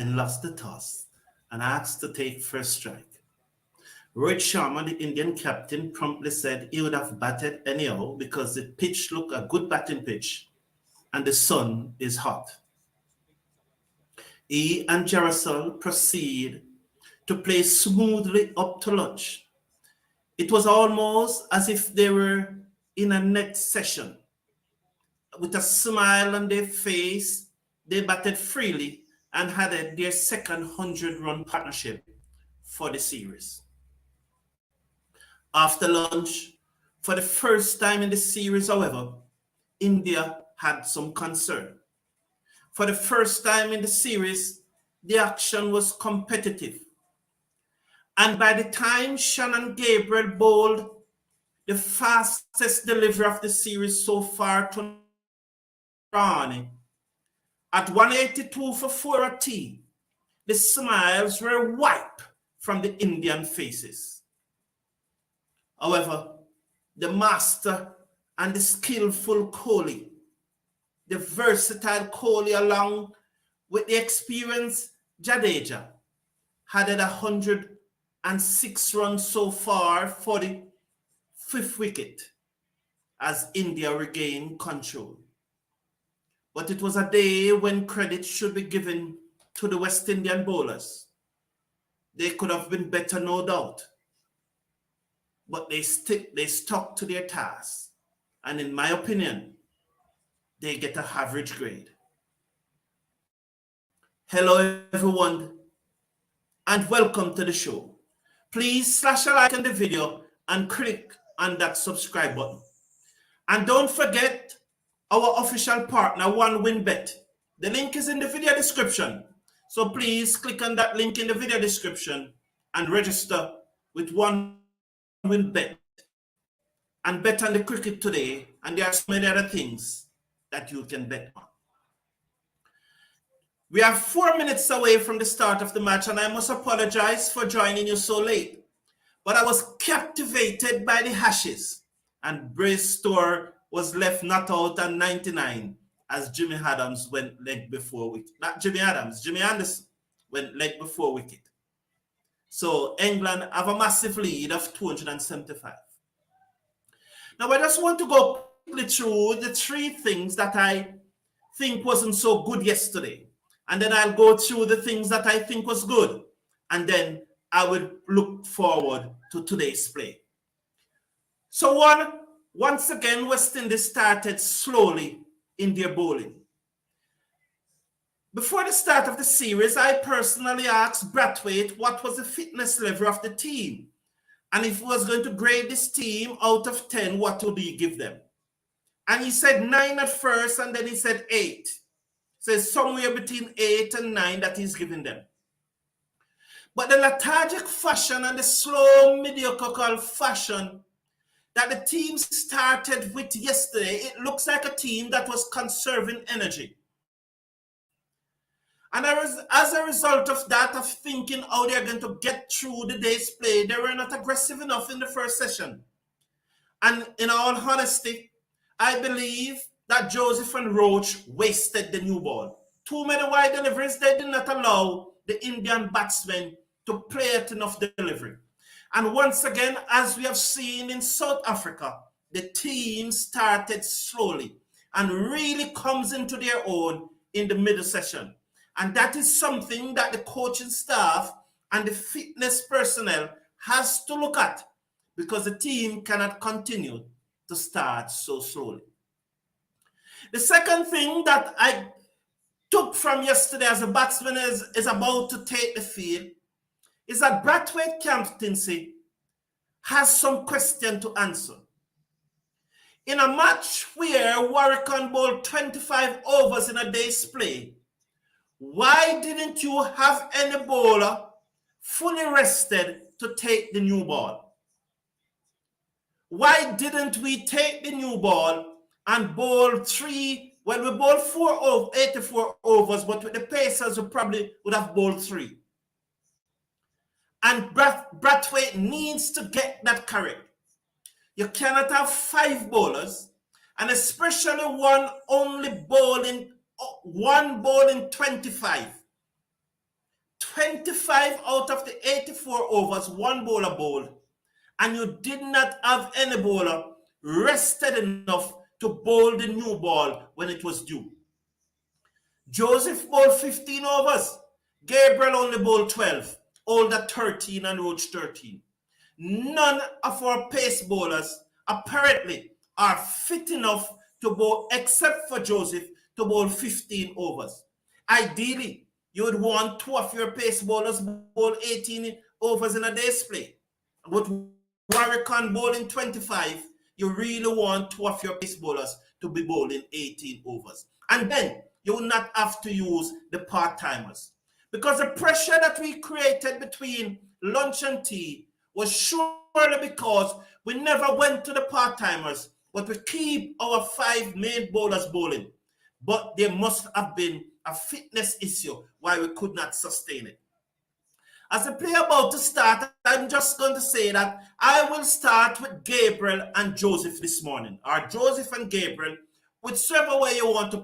lost the toss and asked to take first strike. Rohit Sharma, the Indian captain, promptly said he would have batted anyhow because the pitch looked a good batting pitch and the sun is hot. He and Jarasol proceed to play smoothly up to lunch. It was almost as if they were in a next session. With a smile on their face, they batted freely and had their second 100-run partnership for the series. After lunch, for the first time in the series, however, India had some concern. For the first time in the series, the action was competitive. And by the time Shannon Gabriel bowled the fastest delivery of the series so far to Rahane, at 182 for 4 at tea, the smiles were wiped from the Indian faces. However, the master and the skillful Kohli, the versatile Kohli along with the experienced Jadeja, had 106 runs so far for the 5th wicket as India regained control. But it was a day when credit should be given to the West Indian bowlers. They could have been better, no doubt. But they stuck to their task. And in my opinion, they get an average grade. Hello, everyone, and welcome to the show. Please slash a like on the video and click on that subscribe button. And don't forget our official partner, OneWinBet. The link is in the video description. So please click on that link in the video description and register with OneWinBet and bet on the cricket today. And there are so many other things that you can bet on. We are 4 minutes away from the start of the match, and I must apologize for joining you so late. But I was captivated by the Ashes, and Bracewell was left not out at 99 as Jimmy Adams went leg before wicket. Not Jimmy Adams, Jimmy Anderson went leg before wicket. So England have a massive lead of 275. Now I just want to go quickly through the 3 things that I think wasn't so good yesterday. And then I'll go through the things that I think was good. And then I will look forward to today's play. So once again, West Indies started slowly in their bowling. Before the start of the series, I personally asked Brathwaite what was the fitness level of the team. And if he was going to grade this team out of 10, what would he give them? And he said 9 at first, and then he said 8. So somewhere between 8 and 9 that he's giving them. But the lethargic fashion and the slow, mediocre fashion that the team started with yesterday, it looks like a team that was conserving energy. And as a result of that, of thinking how they're going to get through the day's play, they were not aggressive enough in the first session. And in all honesty, I believe that Joseph and Roach wasted the new ball. Too many wide deliveries, they did not allow the Indian batsmen to play it enough delivery. And once again, as we have seen in South Africa, the team started slowly and really comes into their own in the middle session. And that is something that the coaching staff and the fitness personnel has to look at, because the team cannot continue to start so slowly. The second thing that I took from yesterday as a batsman is about to take the field is that Brathwaite's captaincy has some question to answer. In a match where Warwick bowled 25 overs in a day's play, why didn't you have any bowler fully rested to take the new ball? Why didn't we take the new ball and bowl 3? Well, we bowled 84 overs, but with the Pacers, we probably would have bowled 3. And Brathwaite needs to get that correct. You cannot have 5 bowlers, and especially one bowling 25. 25 out of the 84 overs, one bowler bowled, and you did not have any bowler rested enough to bowl the new ball when it was due. Joseph bowled 15 overs. Gabriel only bowled 12, Older 13 and Roach 13. None of our pace bowlers apparently are fit enough to bowl, except for Joseph, to bowl 15 overs. Ideally, you would want two of your pace bowlers bowl 18 overs in a day's play. With Warwick bowling 25, you really want two of your pace bowlers to be bowling 18 overs. And then you will not have to use the part-timers. Because the pressure that we created between lunch and tea was surely because we never went to the part-timers, but we keep our 5 main bowlers bowling. But there must have been a fitness issue why we could not sustain it. As the play about to start, I'm just going to say that I will start with Gabriel and Joseph this morning, or Joseph and Gabriel, whichever way you want to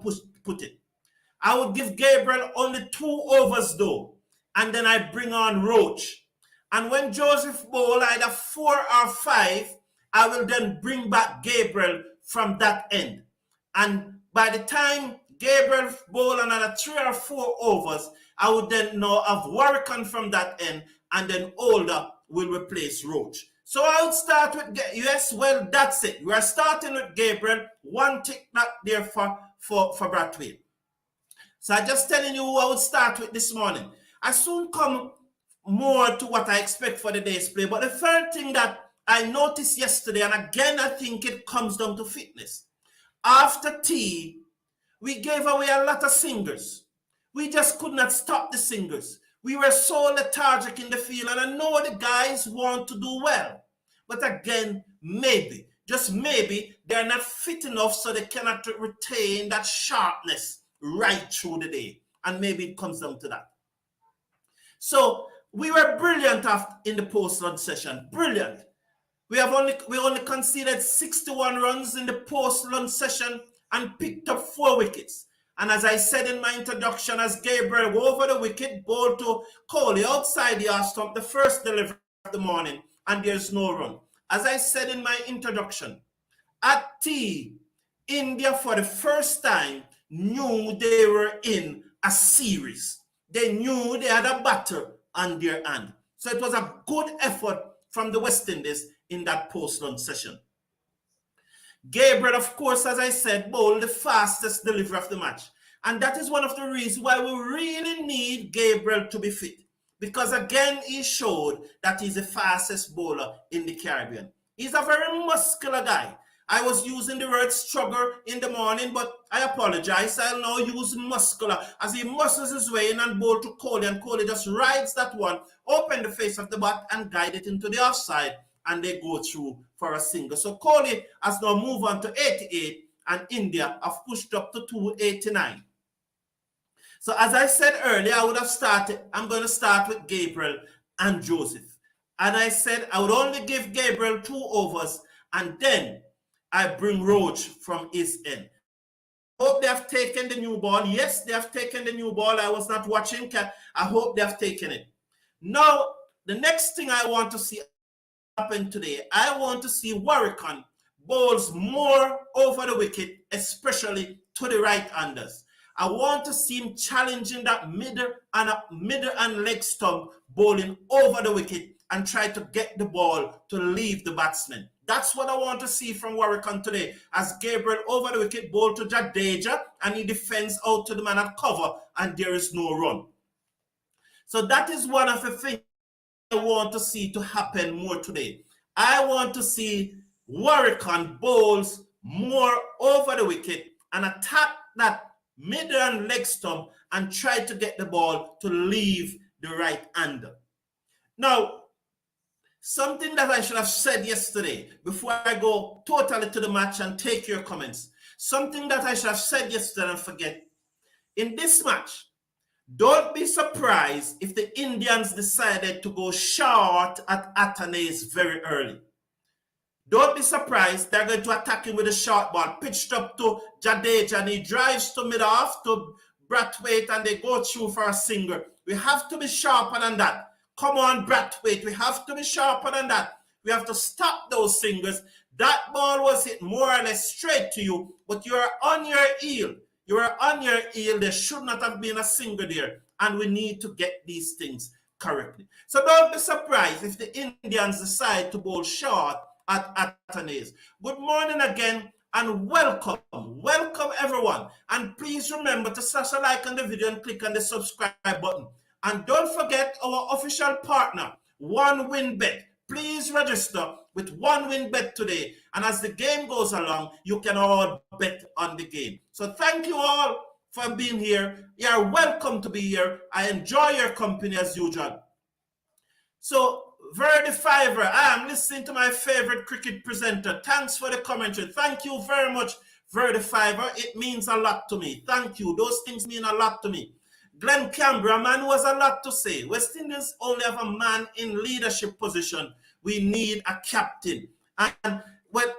put it. I would give Gabriel only 2 overs though, and then I bring on Roach. And when Joseph bowl either 4 or 5, I will then bring back Gabriel from that end. And by the time Gabriel bowl another 3 or 4 overs, I would then now have Warwick from that end, and then Older will replace Roach. So I would start with, yes, well, that's it. We are starting with Gabriel, 1 tick back there for Brathwaite. So I'm just telling you who I would start with this morning. I soon come more to what I expect for the day's play. But the third thing that I noticed yesterday, and again, I think it comes down to fitness. After tea, we gave away a lot of singers. We just could not stop the singers. We were so lethargic in the field, and I know the guys want to do well. But again, maybe, just maybe, they're not fit enough so they cannot retain that sharpness right through the day. And maybe it comes down to that. So we were brilliant in the post-lunch session. Brilliant. We only conceded 61 runs in the post-lunch session and picked up 4 wickets. And as I said in my introduction, as Gabriel over the wicket, bowled to Kohli outside the off stump, the first delivery of the morning, and there's no run. As I said in my introduction, at tea, India for the first time knew they were in a series. They knew they had a batter on their hand. So it was a good effort from the West Indies in that post-lunch session. Gabriel, of course, as I said, bowled the fastest delivery of the match. And that is one of the reasons why we really need Gabriel to be fit. Because again, he showed that he's the fastest bowler in the Caribbean. He's a very muscular guy. I was using the word struggle in the morning, but I apologize. I'll now use muscular as he muscles his way in and bowl to Kohli, and Kohli just rides that one, open the face of the bat and guide it into the offside, and they go through for a single. So Kohli has now moved on to 88, and India have pushed up to 289. So as I said earlier, I'm going to start with Gabriel and Joseph. And I said I would only give Gabriel 2 overs, and then I bring Roach from his end. Hope they have taken the new ball. Yes, they have taken the new ball. I was not watching. I hope they have taken it. Now, the next thing I want to see happen today, I want to see Warwick bowls more over the wicket, especially to the right-handers. I want to see him challenging that middle and leg stump, bowling over the wicket and try to get the ball to leave the batsman. That's what I want to see from Warwick today, as Gabriel over the wicket bowled to Jadeja, and he defends out to the man at cover, and there is no run. So that is one of the things I want to see to happen more today. I want to see Warwick bowls more over the wicket and attack that middle and leg stump and try to get the ball to leave the right-hander. Now, something that I should have said yesterday before I go totally to the match and take your comments. Something that I should have said yesterday and forget. In this match, don't be surprised if the Indians decided to go short at Athanaze very early. Don't be surprised they're going to attack him with a short ball, pitched up to Jadeja, and he drives to mid-off to Brathwaite and they go through for a single. We have to be sharper than that. Come on, Brathwaite. We have to be sharper than that. We have to stop those singles. That ball was hit more or less straight to you, but you are on your heel. You are on your heel. There should not have been a single there. And we need to get these things correctly. So don't be surprised if the Indians decide to bowl short at Athanaze. Good morning again and welcome. Welcome everyone. And please remember to smash a like on the video and click on the subscribe button. And don't forget our official partner, OneWinBet. Please register with OneWinBet today. And as the game goes along, you can all bet on the game. So thank you all for being here. You are welcome to be here. I enjoy your company as usual. So, Verdi Fiver, I am listening to my favorite cricket presenter. Thanks for the commentary. Thank you very much, Verdi Fiver. It means a lot to me. Thank you. Those things mean a lot to me. Glenn Canberra, man who has a lot to say. West Indies only have a man in leadership position. We need a captain. And well,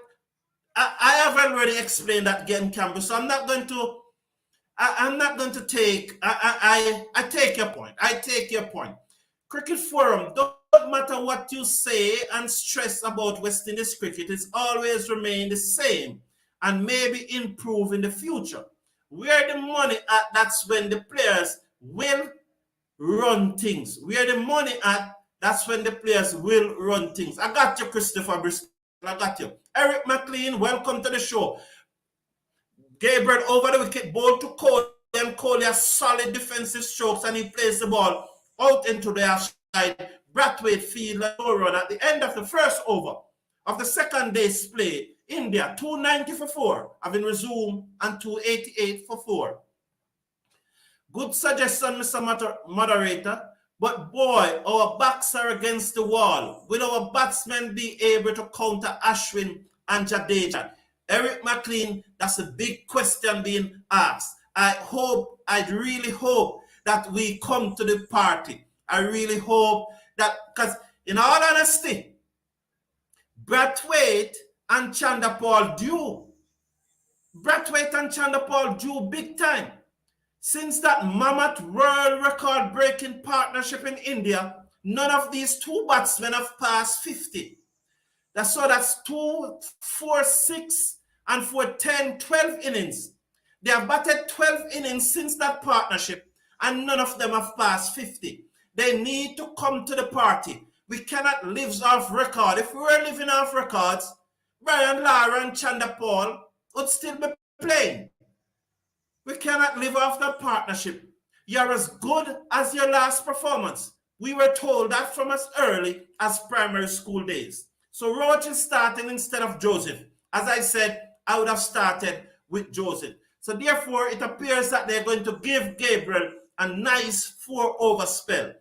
I have already explained that, Glenn Canberra, so I'm not going to take, I take your point. I take your point. Cricket Forum, don't matter what you say and stress about West Indies cricket, it's always remain the same and maybe improve in the future. Where the money at, that's when the players will run things. Where the money at, that's when the players will run things. I got you, Christopher Bristol. I got you. Eric McLean, welcome to the show. Gabriel over the wicket, ball to Kohli, and Kohli has solid defensive strokes and he plays the ball out into the outside. Brathwaite field and no run at the end of the first over of the second day's play. India 290 for 4 having resumed and 288 for 4. Good suggestion, Mr. Moderator. But boy, our backs are against the wall. Will our batsmen be able to counter Ashwin and Jadeja? Eric McLean, that's a big question being asked. I really hope that we come to the party. I really hope that, because in all honesty, Brathwaite and Chanderpaul due. Brathwaite and Chanderpaul due big time. Since that mammoth world record breaking partnership in India, none of these two batsmen have passed 50. That's 2, 4, 6, and 4, 10, 12 innings. They have batted 12 innings since that partnership, and none of them have passed 50. They need to come to the party. We cannot live off record. If we were living off records, Brian Lara and Chanderpaul would still be playing. We cannot live off that partnership. You're as good as your last performance. We were told that from as early as primary school days. So Roach is starting instead of Joseph. As I said, I would have started with Joseph. So therefore, it appears that they're going to give Gabriel a nice 4-over spell.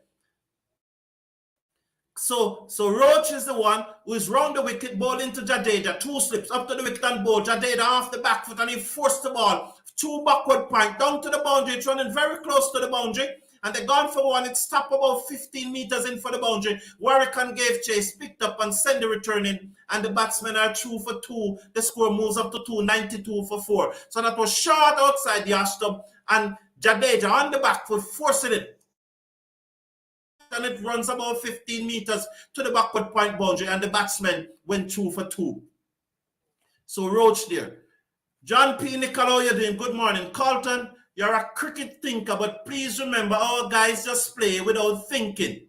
So Roach is the one who is round the wicket, ball into Jadeja, 2 slips up to the wicket and ball. Jadeja off the back foot and he forced the ball 2 backward point down to the boundary. It's running very close to the boundary and they gone for one. It stopped about 15 meters in for the boundary. Warwican gave chase, picked up and sent the return in, and the batsmen are through for 2. The score moves up to 292 for 4. So that was short outside the ash tub and Jadeja on the back foot forcing it. And it runs about 15 meters to the backward point boundary and the batsman went 2 for 2. So Roach there. John P. Nicola, how you doing? Good morning. Carlton, you're a cricket thinker, but please remember our guys just play without thinking.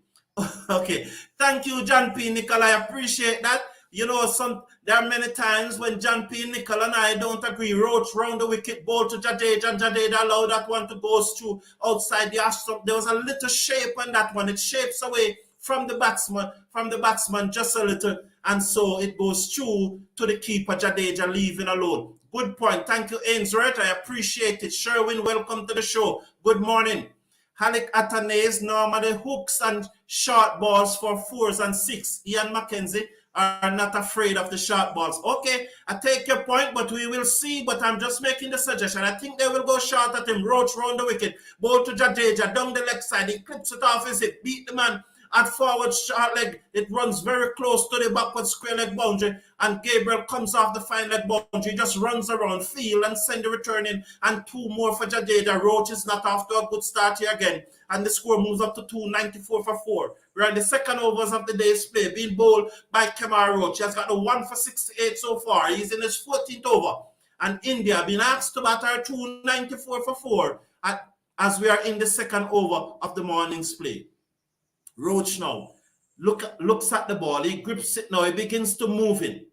Okay. Thank you, John P. Nicola. I appreciate that. You know, there are many times when John P. Nicola and I don't agree. Roach round the wicket, ball to Jadeja, and Jadeja allowed that one to go through outside the ash stump. There was a little shape on that one. It shapes away from the batsman just a little, and so it goes through to the keeper, Jadeja, leaving alone. Good point. Thank you, Ainsworth. I appreciate it. Sherwin, welcome to the show. Good morning. Halleck Athanaze, normally hooks and short balls for 4s and 6. Ian McKenzie are not afraid of the short balls. Okay, I take your point, but we will see. But I'm just making the suggestion. I think they will go short at him. Roach round the wicket. Ball to Jadeja, down the leg side. He clips it off his hip. Beat the man At forward short leg, it runs very close to the backward square leg boundary, and Gabriel comes off the fine leg boundary, just runs around field and send the return in, and 2 more for Jadeja. Roach is not off to a good start here again, and the score moves up to 294 for 4. We're in the second overs of the day's play, being bowled by Kemar Roach. He has got a 1 for 68 so far. He's in his 14th over, and India been asked to batter 294 for 4 as we are in the second over of the morning's play. Roach now looks at the ball. He grips it now. He begins to move in.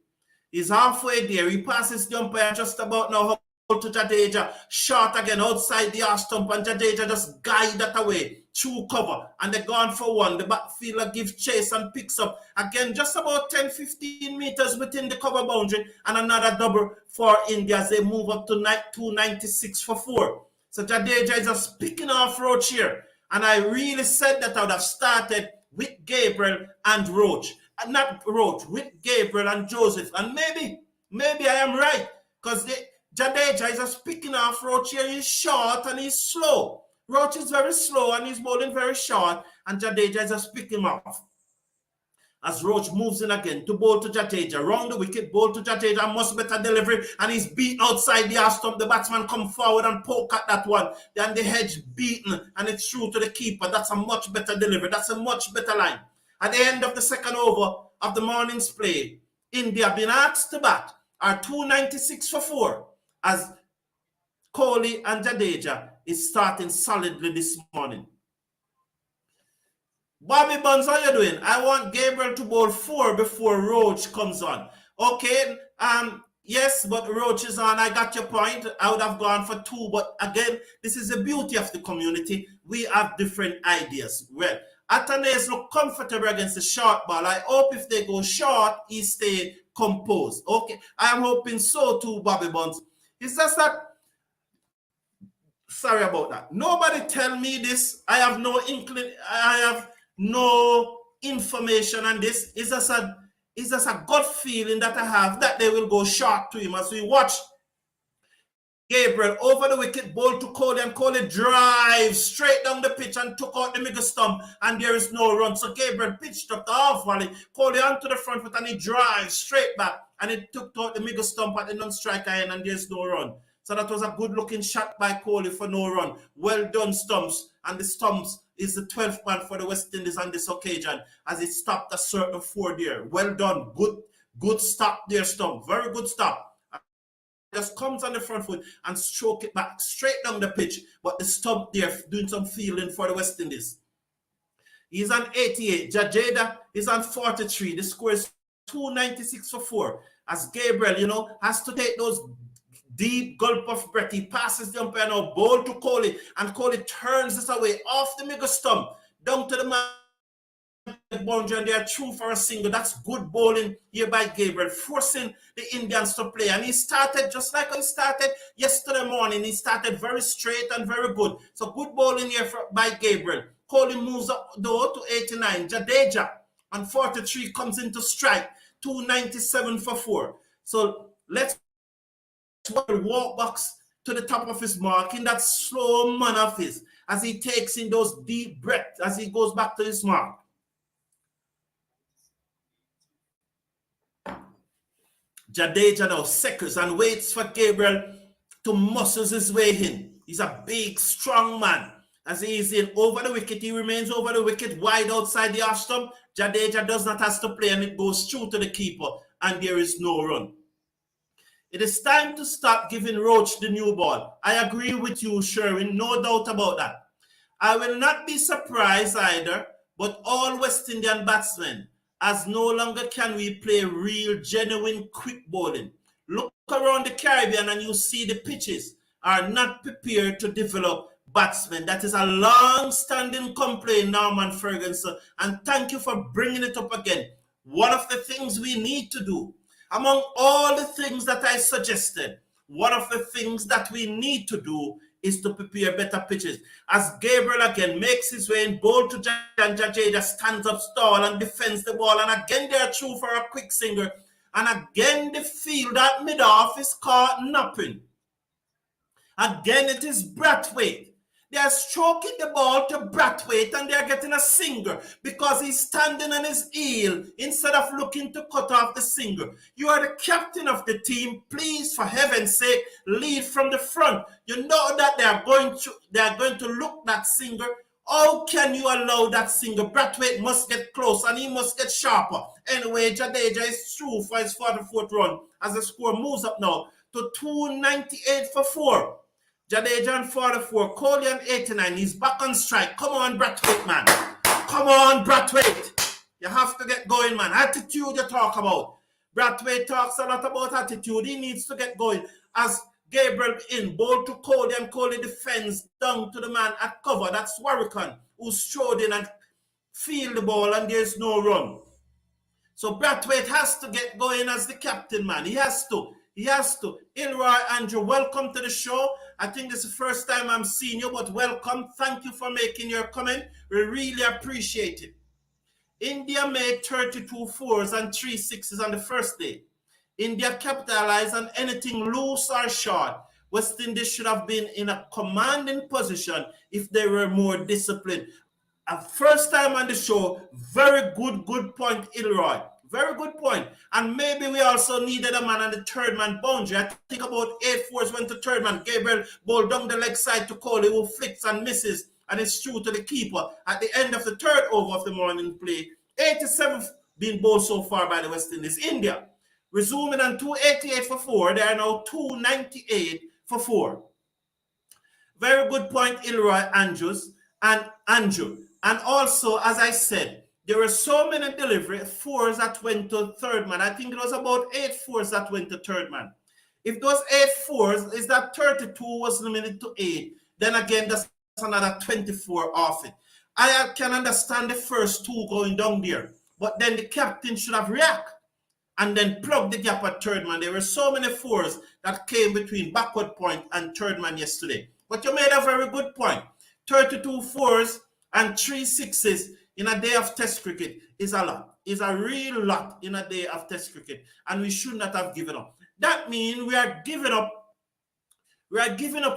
He's halfway there. He passes the umpire just about now to Jadeja. Short again outside the arc stump, and Jadeja just guide that away through cover. And they're gone for 1. The backfielder gives chase and picks up again just about 10-15 meters within the cover boundary. And another double for India as they move up to 296 for 4. So Jadeja is just picking off Roach here. And I really said that I would have started with Gabriel and Roach. Not Roach, with Gabriel and Joseph. And maybe I am right. Because Jadeja is just picking off Roach here. He's short and he's slow. Roach is very slow and he's bowling very short. And Jadeja is just picking him off. As Roach moves in again to bowl to Jadeja. Round the wicket, bowl to Jadeja. Much better delivery. And he's beaten outside the arc stump. The batsman come forward and poke at that one. Then the hedge beaten. And it's through to the keeper. That's a much better delivery. That's a much better line. At the end of the second over of the morning's play, India been asked to bat are 296 for 4. As Kohli and Jadeja is starting solidly this morning. Bobby Buns, how you doing? I want Gabriel to bowl 4 before Roach comes on. Okay, yes, but Roach is on. I got your point. I would have gone for 2, but again, this is the beauty of the community. We have different ideas. Well, Atanase look comfortable against the short ball. I hope if they go short, he stay composed. Okay, I am hoping so too, Bobby Buns. It's just that, sorry about that. Nobody tell me this. I have no inkling. I have no information on this. It's just a gut feeling that I have that they will go short to him as we watch Gabriel over the wicket, bowl to Kohli, and Kohli drives straight down the pitch and took out the middle stump, and there is no run. So Gabriel pitched up the half volley, Kohli onto the front foot, and he drives straight back, and it took out the middle stump at the non-striker end, and there's no run. So that was a good-looking shot by Kohli for no run. Well done, Stumps. And the Stumps is the 12th man for the West Indies on this occasion, as it stopped a certain 4 there. Well done. Good stop there, Stump. Very good stop. Just comes on the front foot and stroke it back straight down the pitch. But the Stump there doing some fielding for the West Indies. He's on 88. Jadeja is on 43. The score is 296 for 4. As Gabriel, has to take those deep gulp of breath. He passes the umpire now, bowl to Kohli, and Kohli turns this away off the middle stump down to the man boundary, and they are through for a single. That's good bowling here by Gabriel, forcing the Indians to play. And he started just like he started yesterday morning. He started very straight and very good. So good bowling here by Gabriel. Kohli moves up though to 89. Jadeja on 43 comes into strike, 297 for 4. So let's walk box to the top of his mark in that slow manner of his, as he takes in those deep breaths as he goes back to his mark. Jadeja now seconds and waits for Gabriel to muscle his way in. He's a big, strong man. As he is in over the wicket, he remains over the wicket, wide outside the off stump. Jadeja does not have to play, and it goes through to the keeper, and there is no run. It is time to stop giving Roach the new ball. I agree with you, Sherwin, no doubt about that. I will not be surprised either, but all West Indian batsmen, as no longer can we play real, genuine, quick bowling. Look around the Caribbean and you see the pitches are not prepared to develop batsmen. That is a long-standing complaint, Norman Ferguson, and thank you for bringing it up again. One of the things we need to do, among all the things that I suggested, one of the things that we need to do is to prepare better pitches. As Gabriel again makes his way in, bowl to Jadeja, stands up tall and defends the ball, and again they are through for a quick single, and again the field at mid-off is caught napping. Again it is Brathwaite. They are stroking the ball to Brathwaite and they are getting a single because he's standing on his heel instead of looking to cut off the single. You are the captain of the team. Please, for heaven's sake, lead from the front. You know that they are going to look that single. How can you allow that single? Brathwaite must get close and he must get sharper. Anyway, Jadeja is through for his 44th run as the score moves up now to 298 for 4. Jadeja on 44, Kohli on 89. He's back on strike. Come on, Brathwaite, man. Come on, Brathwaite. You have to get going, man. Attitude you talk about. Brathwaite talks a lot about attitude. He needs to get going. As Gabriel in, ball to Kohli, and Kohli defends down to the man at cover. That's Warwick, who strode in and field the ball, and there's no run. So Brathwaite has to get going as the captain, man. He has to. He has to. Ilroy, Andrew, welcome to the show. I think this is the first time I'm seeing you, but welcome. Thank you for making your comment. We really appreciate it. India made 32 fours and 3 sixes on the first day. India capitalized on anything loose or short. West Indies should have been in a commanding position if they were more disciplined. First time on the show, very good point, Ilroy. Very good point. And maybe we also needed a man on the third man boundary. I think about 8 fours went to third man. Gabriel ball down the leg side to Kohli, who flicks and misses, and it's through to the keeper at the end of the third over of the morning play. 87 being bowled so far by the West Indies. India resuming on 288 for 4. They are now 298 for 4. Very good point, Ilroy, Andrews and Andrew. And also, as I said, there were so many delivery fours that went to third man. I think it was about 8 fours that went to third man. If those 8 fours is that 32 was limited to 8, then again, that's another 24 off it. I can understand the first 2 going down there, but then the captain should have reacted and then plug the gap at third man. There were so many fours that came between backward point and third man yesterday. But you made a very good point. 32 fours and 3 sixes in a day of test cricket is a lot. Is a real lot in a day of test cricket. And we should not have given up. That means we are giving up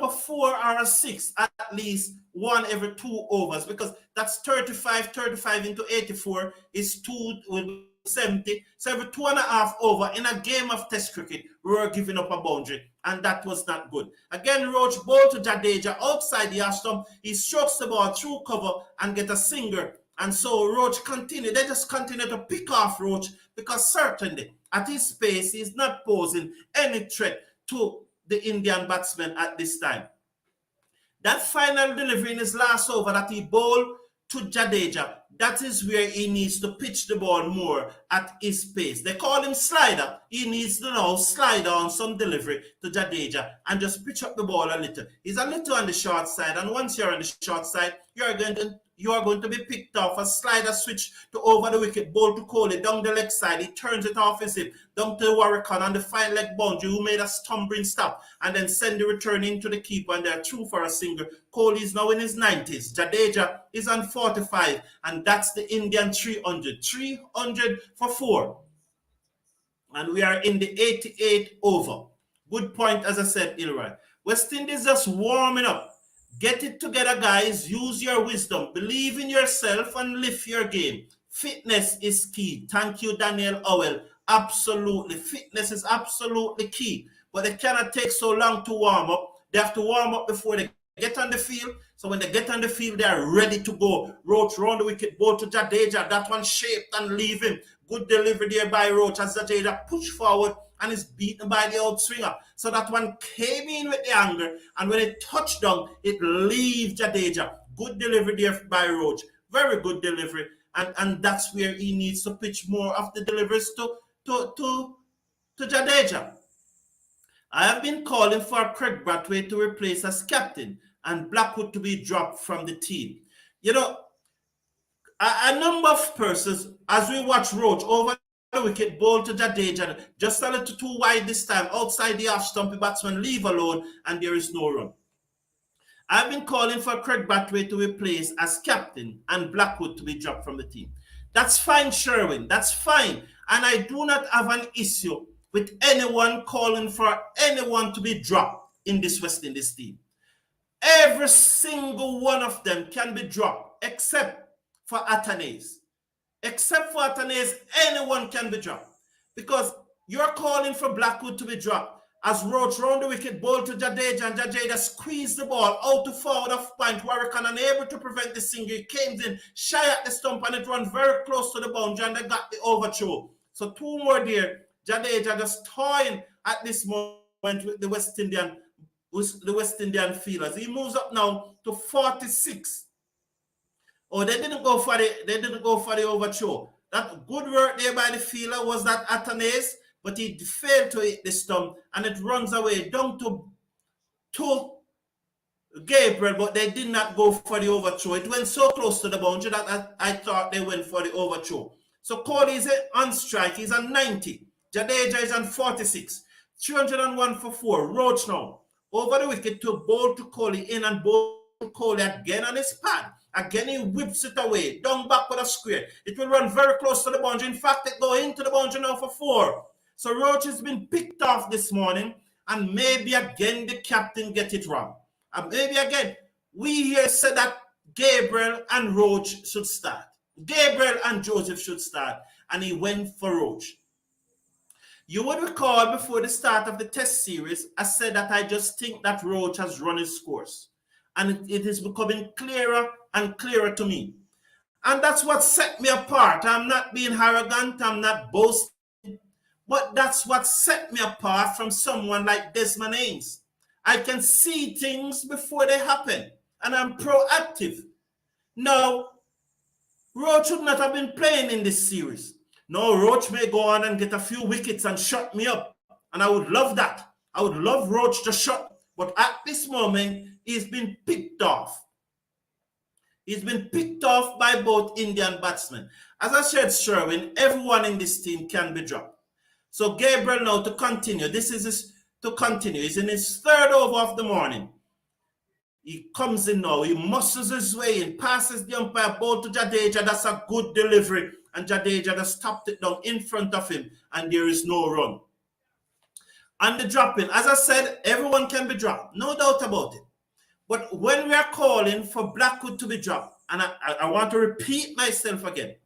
a 4 or a 6 at least 1 every 2 overs, because that's 35 into 84 is 270. So every 2.5 over in a game of test cricket, we were giving up a boundary, and that was not good. Again, Roach ball to Jadeja outside the half stump. He strokes the ball through cover and get a single. And so Roach continued. They just continue to pick off Roach because certainly at his pace, he's not posing any threat to the Indian batsman at this time. That final delivery in his last over that he bowled to Jadeja, that is where he needs to pitch the ball more at his pace. They call him slider. He needs to now slide on some delivery to Jadeja and just pitch up the ball a little. He's a little on the short side, and once you're on the short side, you are going to be picked off. A slider switch to over the wicket, ball to Kohli, down the leg side. He turns it off his hip, down to Warwick on the fine leg boundary, who made a stumbling stop, and then send the return into the keeper, and they're through for a single. Kohli is now in his 90s. Jadeja is on 45, and that's the Indian 300. 300 for 4. And we are in the 88th over. Good point, as I said, Ilroy. West Indies just warming up. Get it together, guys. Use your wisdom. Believe in yourself and lift your game. Fitness is key. Thank you, Daniel Owell. Absolutely. Fitness is absolutely key. But they cannot take so long to warm up. They have to warm up before they get on the field. So when they get on the field, they are ready to go. Roach round the wicket, ball to Jadeja. That one shaped and leave him. Good delivery there by Roach as Jadeja push forward and is beaten by the outswinger. So that one came in with the angle, and when it touched down, it leaves Jadeja. Good delivery there by Roach. Very good delivery. And that's where he needs to pitch more of the deliveries to Jadeja. I have been calling for Craig Brathwaite to replace as captain and Blackwood to be dropped from the team. You know, a number of persons, as we watch Roach over the wicket, ball to Jadeja, just a little too wide this time, outside the off-stumpy batsman, leave alone, and there is no run. I've been calling for Craig Brathwaite to replace as captain and Blackwood to be dropped from the team. That's fine, Sherwin. That's fine. And I do not have an issue with anyone calling for anyone to be dropped in this West Indies team. Every single one of them can be dropped except for 𝚑𝚜𝚗𝚒𝚗. Except for 𝚑𝚜𝚗𝚒𝚗, anyone can be dropped. Because you're calling for Blackwood to be dropped. As Roach round the wicket, ball to 𝚎𝚑𝚗𝚑, and 𝚎𝚑𝚗 squeezed the ball out to forward of point. Warwickon unable to prevent the single. It came in shy at the stump and it ran very close to the boundary and they got the overthrow. So 2 more there. 𝚎𝚑𝚗 just toying at this moment with the West Indian fielders. He moves up now to 46. Oh, they didn't go for the overthrow. That good work there by the fielder was that 𝚑𝚗𝚗𝚒, but he failed to hit the stump and it runs away down to Gabriel, but they did not go for the overthrow. It went so close to the boundary that I thought they went for the overthrow. So Cody is on strike. He's on 90. 𝚎𝚑𝚗𝚑 is on 46. 301 for 4. Roach now over the wicket to bowl to Coley in and bowl to Coley again on his pad. Again, he whips it away, down back with a square. It will run very close to the boundary. In fact, it go into the boundary now for 4. So Roach has been picked off this morning, and maybe again the captain get it wrong. And maybe again, we here said that Gabriel and Roach should start. Gabriel and Joseph should start, and he went for Roach. You would recall before the start of the test series, I said that I just think that Roach has run his course. And it is becoming clearer and clearer to me. And that's what set me apart. I'm not being arrogant, I'm not boasting, but that's what set me apart from someone like Desmond Haynes. I can see things before they happen, and I'm proactive. Now, Roach should not have been playing in this series. No, Roach may go on and get a few wickets and shut me up, and I would love that. I would love Roach to shut, but at this moment, he's been picked off. He's been picked off by both Indian batsmen. As I said, Sherwin, everyone in this team can be dropped. So Gabriel now to continue. This is his to continue. He's in his 3rd over of the morning. He comes in now. He muscles his way in, passes the umpire, ball to 𝚎𝚑𝚗𝚑. That's a good delivery. And 𝚎𝚑𝚗 just stopped it down in front of him, and there is no run. And the dropping, as I said, everyone can be dropped. No doubt about it. But when we are calling for Blackwood to be dropped, and I want to repeat myself again,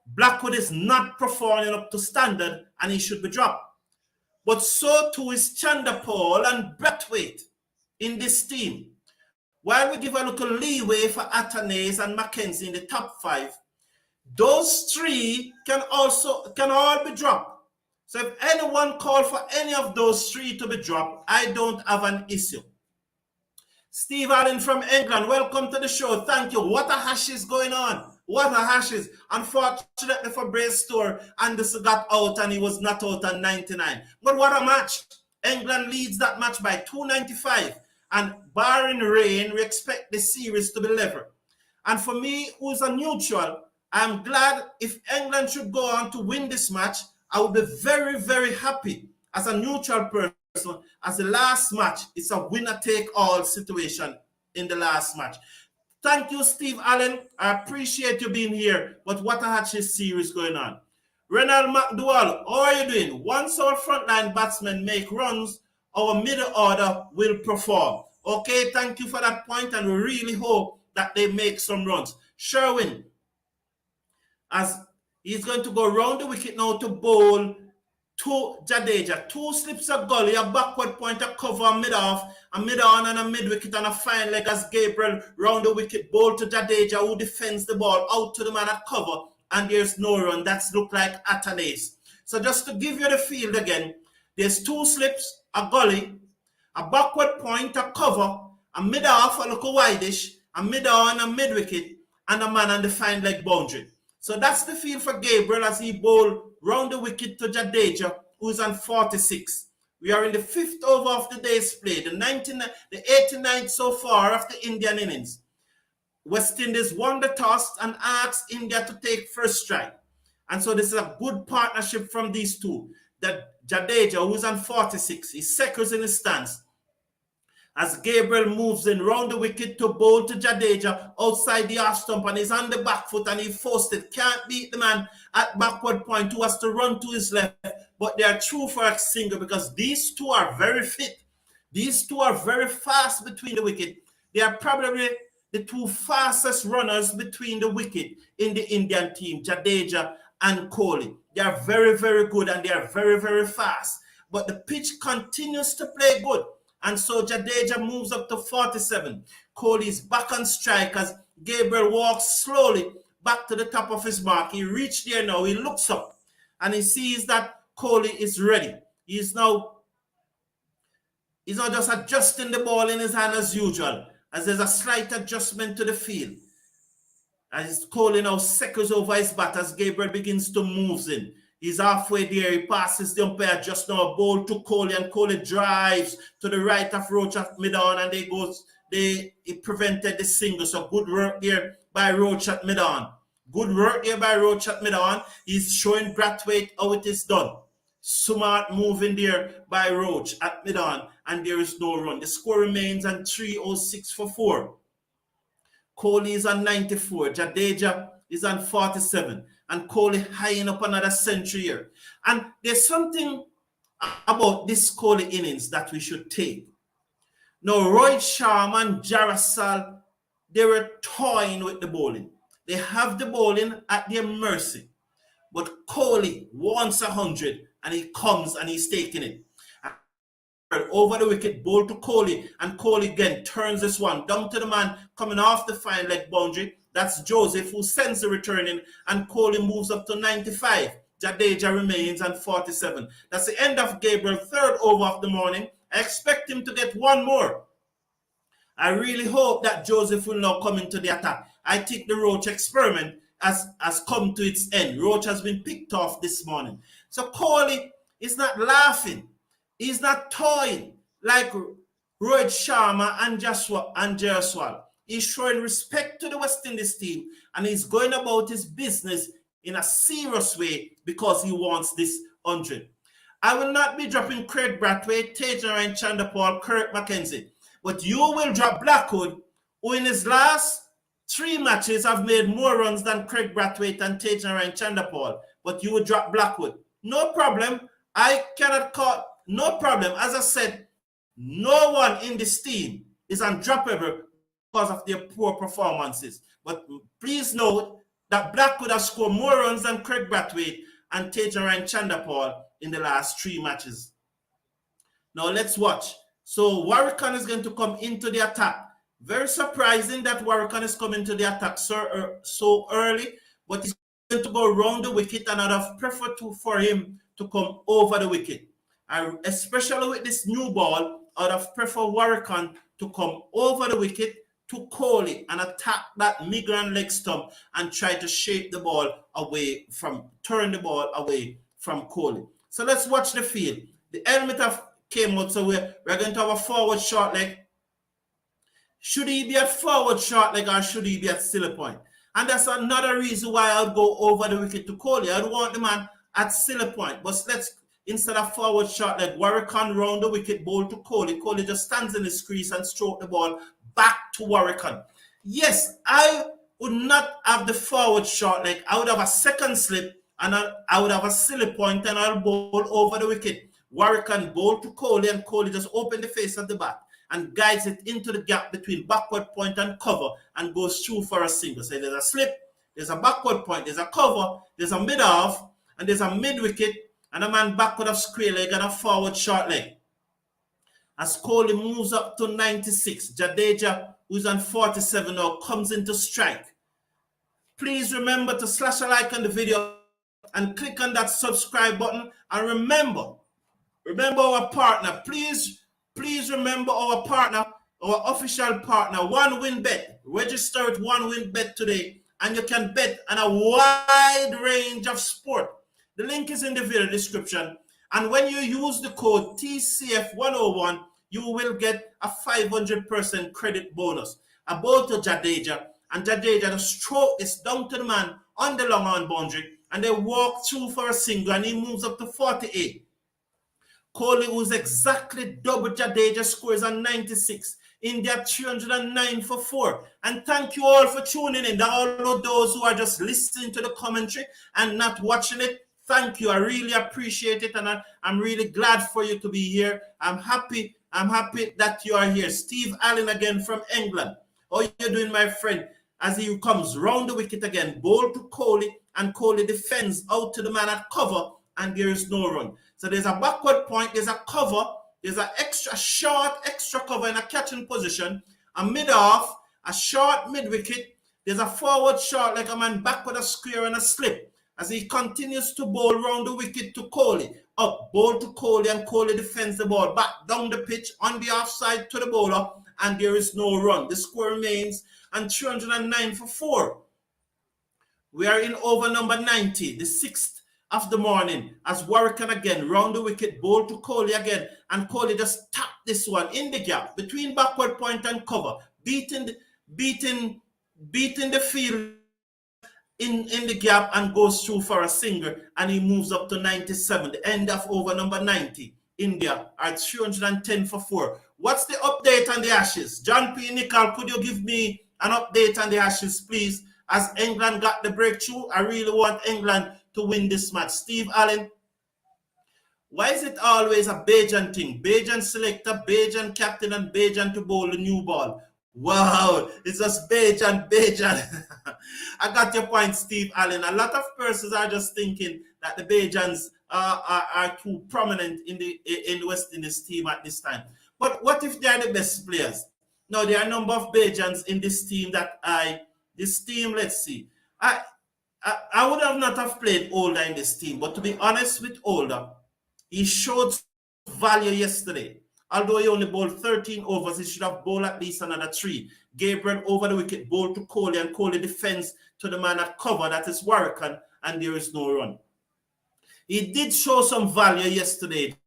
Blackwood is not performing up to standard and he should be dropped. But so too is Chanderpaul and Brathwaite in this team. While we give a little leeway for 𝚑𝚗𝚗𝚒 and Mackenzie in the top 5, those 3 can all be dropped. So if anyone call for any of those 3 to be dropped, I don't have an issue. Steve Allen from England, welcome to the show. Thank you. What a hash is going on. What a hash is. Unfortunately for Braystore, Anderson got out and he was not out at 99. But what a match. England leads that match by 295. And barring rain, we expect the series to be level. And for me, who's a neutral, I'm glad if England should go on to win this match, I would be very, very happy as a neutral person. As the last match, it's a winner-take-all situation in the last match. Thank you, Steve Allen. I appreciate you being here, but what a hatchet series going on. Renald McDowell, how are you doing? Once our frontline batsmen make runs, our middle order will perform. Okay, thank you for that point, and we really hope that they make some runs. Sherwin, as he's going to go round the wicket now to bowl to 𝚎𝚑𝚗𝚑. 2 slips of gully, a backward point, a cover, a mid-off, a mid-on and a mid-wicket, and a fine leg as Gabriel round the wicket, bowl to 𝚎𝚑𝚗, who defends the ball out to the man at cover, and there's no run. That's look like 𝚑𝚗𝚒𝚗𝚒. So just to give you the field again, there's 2 slips, a gully, a backward point, a cover, a mid-off, a little wideish, a mid-on, a mid-wicket, and a man on the fine leg boundary. So that's the field for Gabriel as he bowled round the wicket to 𝚎𝚑𝚗, who's on 46. We are in the 5th over of the day's play, the 89th so far of the Indian innings. West Indies won the toss and asked India to take first strike. And so this is a good partnership from these two. That 𝚎𝚑𝚗, who's on 46, is seconds in his stance. As Gabriel moves in round the wicket to bowl to 𝚎𝚑𝚗 outside the off stump, and he's on the back foot and he forced it. Can't beat the man at backward point who has to run to his left, but they are true for a single because these two are very fit. These two are very fast between the wicket, They are probably the two fastest runners between the wicket in the Indian team, Jadeja and Kohli. They are very, very good and they are very, very fast. But the pitch continues to play good. And so Jadeja moves up to 47. Kohli is back on strike as Gabriel walks slowly back to the top of his mark. He reached there now. He looks up and he sees that Kohli is ready. He's not just adjusting the ball in his hand as usual, as there's a slight adjustment to the field. As Kohli now circles over his bat as Gabriel begins to move in. He's halfway there. He passes the umpire just now. A ball to Kohli, and Kohli drives to the right of Roach at mid-on, and he prevented the single. So good work there by Roach at mid-on. Good work there by Roach at mid-on. He's showing Brathwaite how it is done. Smart moving there by Roach at mid-on, and there is no run. The score remains on 306 for 4. Kohli is on 94. Jadeja is on 47. And Kohli high up another century here. And there's something about this Kohli innings that we should take. Now, Rohit Sharma and Jarasal, they were toying with the bowling. They have the bowling at their mercy. But Kohli wants 100, and he comes and he's taking it. Over the wicket, ball to Kohli, and Kohli again turns this one down to the man coming off the fine leg boundary. That's Joseph, who sends the return in, and Kohli moves up to 95. Jadeja remains on 47. That's the end of Gabriel's third over of the morning. I expect him to get one more. I really hope that Joseph will now come into the attack. I think the Roach experiment has come to its end. Roach has been picked off this morning. So Kohli is not laughing. He's not toying like Rohit Sharma and Jaiswal. He's showing respect to the West Indies team, and he's going about his business in a serious way because he wants this 100. I will not be dropping Craig Brathwaite, 𝚋𝚌𝚘𝚗𝚗, Kirk McKenzie, but you will drop Blackwood, who in his last 3 matches have made more runs than Craig Brathwaite and 𝚋𝚘𝚗𝚗, but you will drop Blackwood. No problem. I cannot call. No problem. As I said, no one in this team is undroppable because of their poor performances. But please note that Blackwood has scored more runs than Craig Brathwaite and 𝚋𝚘𝚗𝚗 in the last 3 matches. Now let's watch. So Warrican is going to come into the attack. Very surprising that Warrican is coming to the attack so early, but he's going to go around the wicket, and I'd have preferred for him to come over the wicket. Especially with this new ball, I would have preferred Warrican to come over the wicket to Kohli and attack that migrant leg stump and try to shape the ball away from, turn the ball away from Kohli. So let's watch the field. The helmet came out, so we're going to have a forward short leg. Should he be at forward short leg or should he be at Silly point? And that's another reason why I would go over the wicket to Kohli. I'd want the man at Silly point, but let's, instead of forward short leg, Warrican round the wicket, ball to Kohli. Kohli just stands in his crease and stroke the ball back to Warrican. Yes, I would not have the forward short leg. I would have a second slip and I would have a Silly point and I'll bowl over the wicket. Warrican bowl to Kohli, and Kohli just open the face of the bat and guides it into the gap between backward point and cover and goes through for a single. So there's a slip, there's a backward point, there's a cover, there's a mid-off, and there's a mid-wicket, and a man backward of square leg and a forward short leg. As Kohli moves up to 96, Jadeja, who's on 47 now, comes into strike. Please remember to slash a like on the video and click on that subscribe button. And remember our partner. Please remember our partner, our official partner, OneWinBet. Register at OneWinBet today, and you can bet on a wide range of sport. The link is in the video description. And when you use the code TCF101, you will get a 500% credit bonus. A ball to Jadeja, and Jadeja, the stroke is down to the man on the long on boundary, and they walk through for a single, and he moves up to 48. Kohli, who's exactly double Jadeja, scores on 96. India 309 for 4. And thank you all for tuning in. All of those who are just listening to the commentary and not watching it, thank you. I really appreciate it, and I'm really glad for you to be here. I'm happy I'm happy that you are here. Steve Allen again from England. How you doing, my friend? As he comes round the wicket again, ball to Kohli, and Kohli defends out to the man at cover, and there is no run. So there's a backward point, there's a cover, there's an extra cover in a catching position, a mid-off, a short mid-wicket, there's a forward shot like a man back with a square and a slip. As he continues to bowl round the wicket to Kohli. Up, ball to Kohli, and Kohli defends the ball. Back down the pitch on the offside to the bowler, and there is no run. The score remains and 309 for 4. We are in over number 90, the 6th of the morning, as Warwick again round the wicket, ball to Kohli again, and Kohli just tapped this one in the gap between backward point and cover, beating the field in the gap, and goes through for a single, and he moves up to 97, the end of over number 90. India are 310 for 4. What's the update on the Ashes? John P. Nicol, could you give me an update on the Ashes, please? As England got the breakthrough, I really want England to win this match. Steve Allen, why is it always a Bajan thing? Bajan selector, Bajan captain, and Bajan to bowl the new ball. Wow, it's just Bajan. I got your point, Steve Allen. A lot of persons are just thinking that the Bajans are too prominent in the West Indies team at this time. But what if they are the best players? Now, there are a number of Bajans in this team let's see. I would have not have played Older in this team, but to be honest with Older, he showed value yesterday. Although he only bowled 13 overs, he should have bowled at least another 3. Gabriel over the wicket, ball to Kohli, and Kohli defends to the man at cover, that is Warwick, and there is no run. He did show some value yesterday,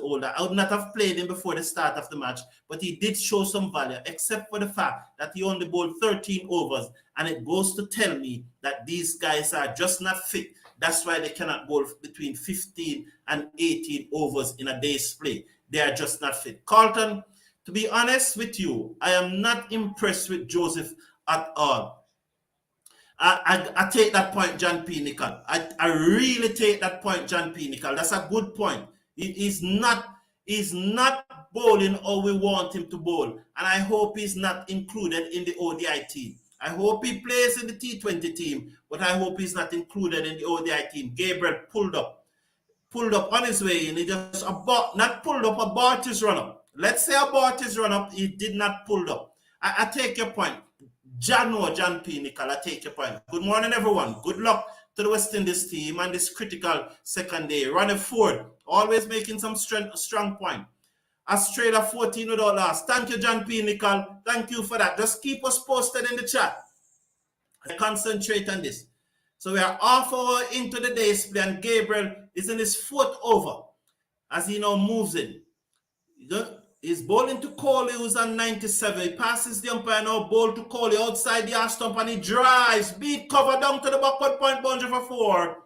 Older. I would not have played him before the start of the match, but he did show some value, except for the fact that he only bowled 13 overs, and it goes to tell me that these guys are just not fit. That's why they cannot bowl between 15 and 18 overs in a day's play. They are just not fit. Carlton, to be honest with you, I am not impressed with Joseph at all. I take that point, John P. Nicol. I really take that point, John P. Nicol. That's a good point. He's not bowling how we want him to bowl. And I hope he's not included in the ODI team. I hope he plays in the T20 team, but I hope he's not included in the ODI team. Gabriel pulled up on his way in. He just abort his run-up. Let's say abort his run-up, he did not pull up. I take your point. John P. Nicol, I take your point. Good morning, everyone. Good luck to the West Indies team on this critical second day. Ronnie Ford, always making some strong point. Australia 14 without loss. Thank you, John P. Nicol. Thank you for that. Just keep us posted in the chat. I concentrate on this. So we are half hour into the day's play, and Gabriel is in his 4th over as he now moves in. He's bowling to Kohli, who's on 97. He passes the umpire now, ball to Kohli outside the arse stump, and he drives, beat cover down to the backward point boundary for 4.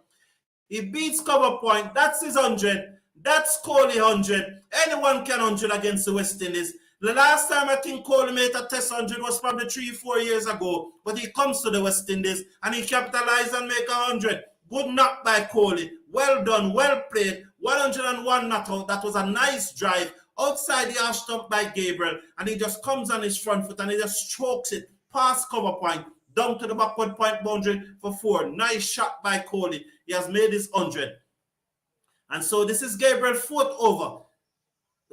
He beats cover point. That's his 100. That's Kohli 100. Anyone can 100 against the West Indies. The last time I think Kohli made a test 100 was probably 3-4 years ago. But he comes to the West Indies and he capitalized and make 100. Good knock by Kohli. Well done, well played. 101 not out. That was a nice drive outside the arse stump by Gabriel. And he just comes on his front foot and he just strokes it past cover point, down to the backward point boundary for 4. Nice shot by Kohli. He has made his 100. And so this is Gabriel's 4th over.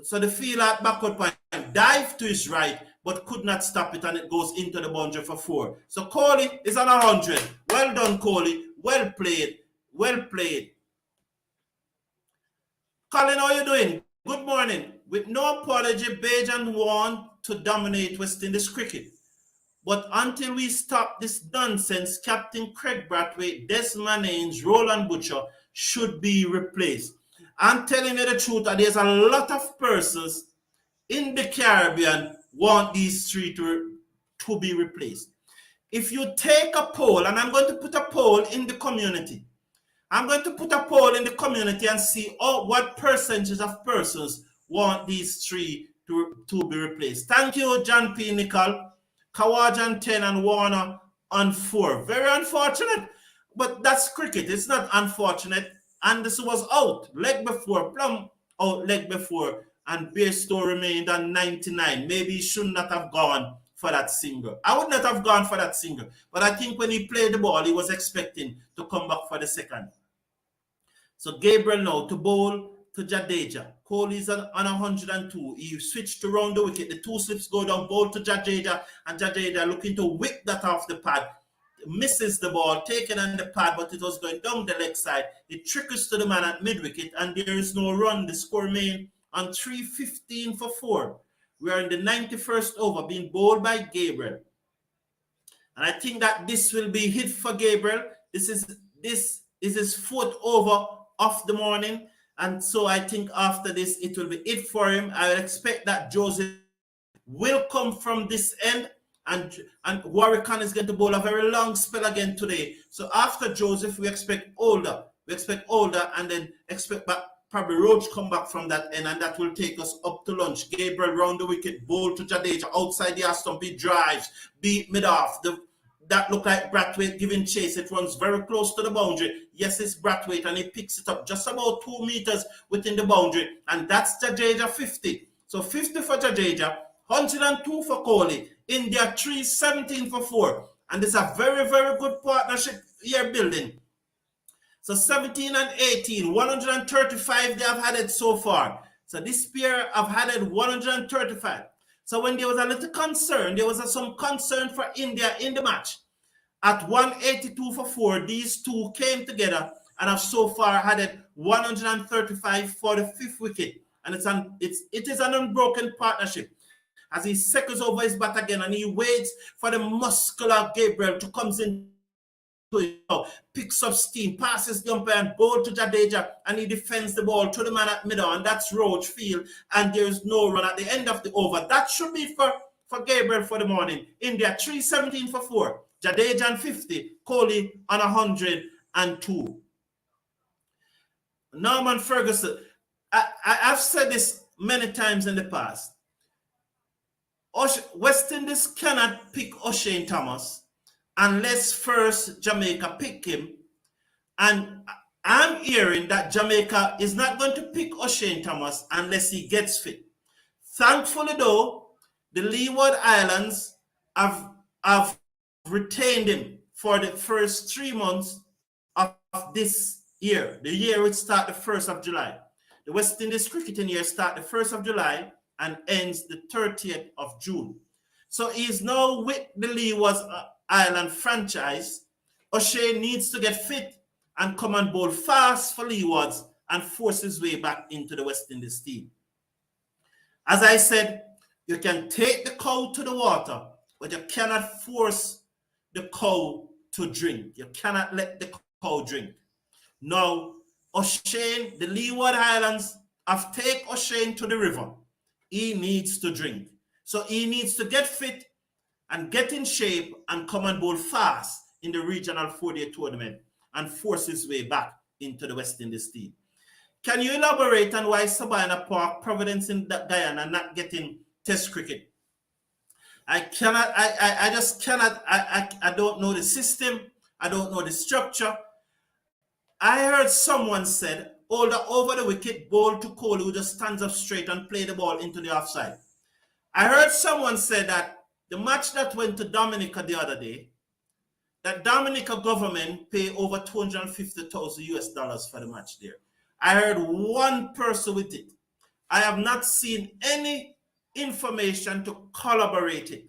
So the field at backward point dived to his right, but could not stop it, and it goes into the boundary for 4. So Kohli is on 100. Well done, Kohli. Well played. Well played. Colin, how are you doing? Good morning. With no apology, Bajan want to dominate West Indies cricket. But until we stop this nonsense, Captain Craig Brathwaite, Desmond Haynes, Roland Butcher should be replaced. I'm telling you the truth, that there's a lot of persons in the Caribbean want these 3 to be replaced. If you take a poll, and I'm going to put a poll in the community, and see what percentage of persons want these 3 to be replaced. Thank you, John P. Nicol. Kawaj on 10 and Warner on 4. Very unfortunate, but that's cricket. It's not unfortunate. Anderson was out leg before, Plum out leg before, and Bairstow remained on 99. Maybe he should not have gone for that single. I would not have gone for that single, but I think when he played the ball, he was expecting to come back for the second. So Gabriel now to bowl to Jadeja. Kohli is on 102. He switched to round the wicket. The two slips go down, bowl to Jadeja, and Jadeja looking to whip that off the pad. Misses the ball, taken on the pad, but it was going down the leg side. It trickles to the man at mid-wicket, and there is no run. The score remained on 3:15 for 4. We are in the 91st over, being bowled by Gabriel. And I think that this will be hit for Gabriel. This is his fourth over of the morning. And so I think after this, it will be it for him. I expect that Joseph will come from this end. And Warwick is going to bowl a very long spell again today. So after Joseph, we expect Older. And then expect back, probably Roach come back from that end, and that will take us up to lunch. Gabriel round the wicket, bowl to Jadeja, outside the stump, he drives, beat mid off. That look like Brathwaite giving chase. It runs very close to the boundary. Yes, it's Brathwaite, and he picks it up just about 2 meters within the boundary. And that's Jadeja 50. So 50 for Jadeja, 102 for Kohli. India 317 for 4. And it's a very, very good partnership here building. So 17 and 18, 135 they have had it so far. So this pair have had it 135. So when there was a little concern, there was some concern for India in the match. At 182 for 4, these two came together and have so far had it 135 for the 5th wicket. And it is an unbroken partnership. As he circles over his bat again and he waits for the muscular Gabriel to come in, picks up steam, passes the umpire and bowl to Jadeja, and he defends the ball to the man at middle, and that's Roach Field, and there's no run at the end of the over. That should be for Gabriel for the morning. India 317 for 4, Jadeja on 50, Kohli on 102. Norman Ferguson, I've said this many times in the past. West Indies cannot pick 𝚑𝚘𝚘𝚘𝚗 Thomas unless first Jamaica pick him. And I'm hearing that Jamaica is not going to pick 𝚑𝚘𝚘𝚘𝚗 Thomas unless he gets fit. Thankfully, though, the Leeward Islands have retained him for the first 3 months of this year. The year would start the 1st of July. The West Indies cricketing year start the 1st of July and ends the 30th of June. So he's now with the Leeward Island franchise. 𝚑𝚘𝚘𝚘𝚗 needs to get fit and come and bowl fast for Leewards and force his way back into the West Indies team. As I said, you can take the cow to the water, but you cannot force the cow to drink. You cannot let the cow drink. Now, 𝚑𝚘𝚘𝚘𝚗, the Leeward Islands have taken 𝚑𝚘𝚘𝚘𝚘𝚗 to the river. He needs to drink. So he needs to get fit and get in shape and come and bowl fast in the regional 4-day tournament and force his way back into the West Indies team. Can you elaborate on why Sabina Park, Providence in Guyana are not getting test cricket? I just cannot. I don't know the system. I don't know the structure. I heard someone said, Older over the wicket, bowl to Kohli, who just stands up straight and play the ball into the offside. I heard someone say that the match that went to Dominica the other day, that Dominica government pay over $250,000 for the match there. I heard one person with it. I have not seen any information to corroborate it.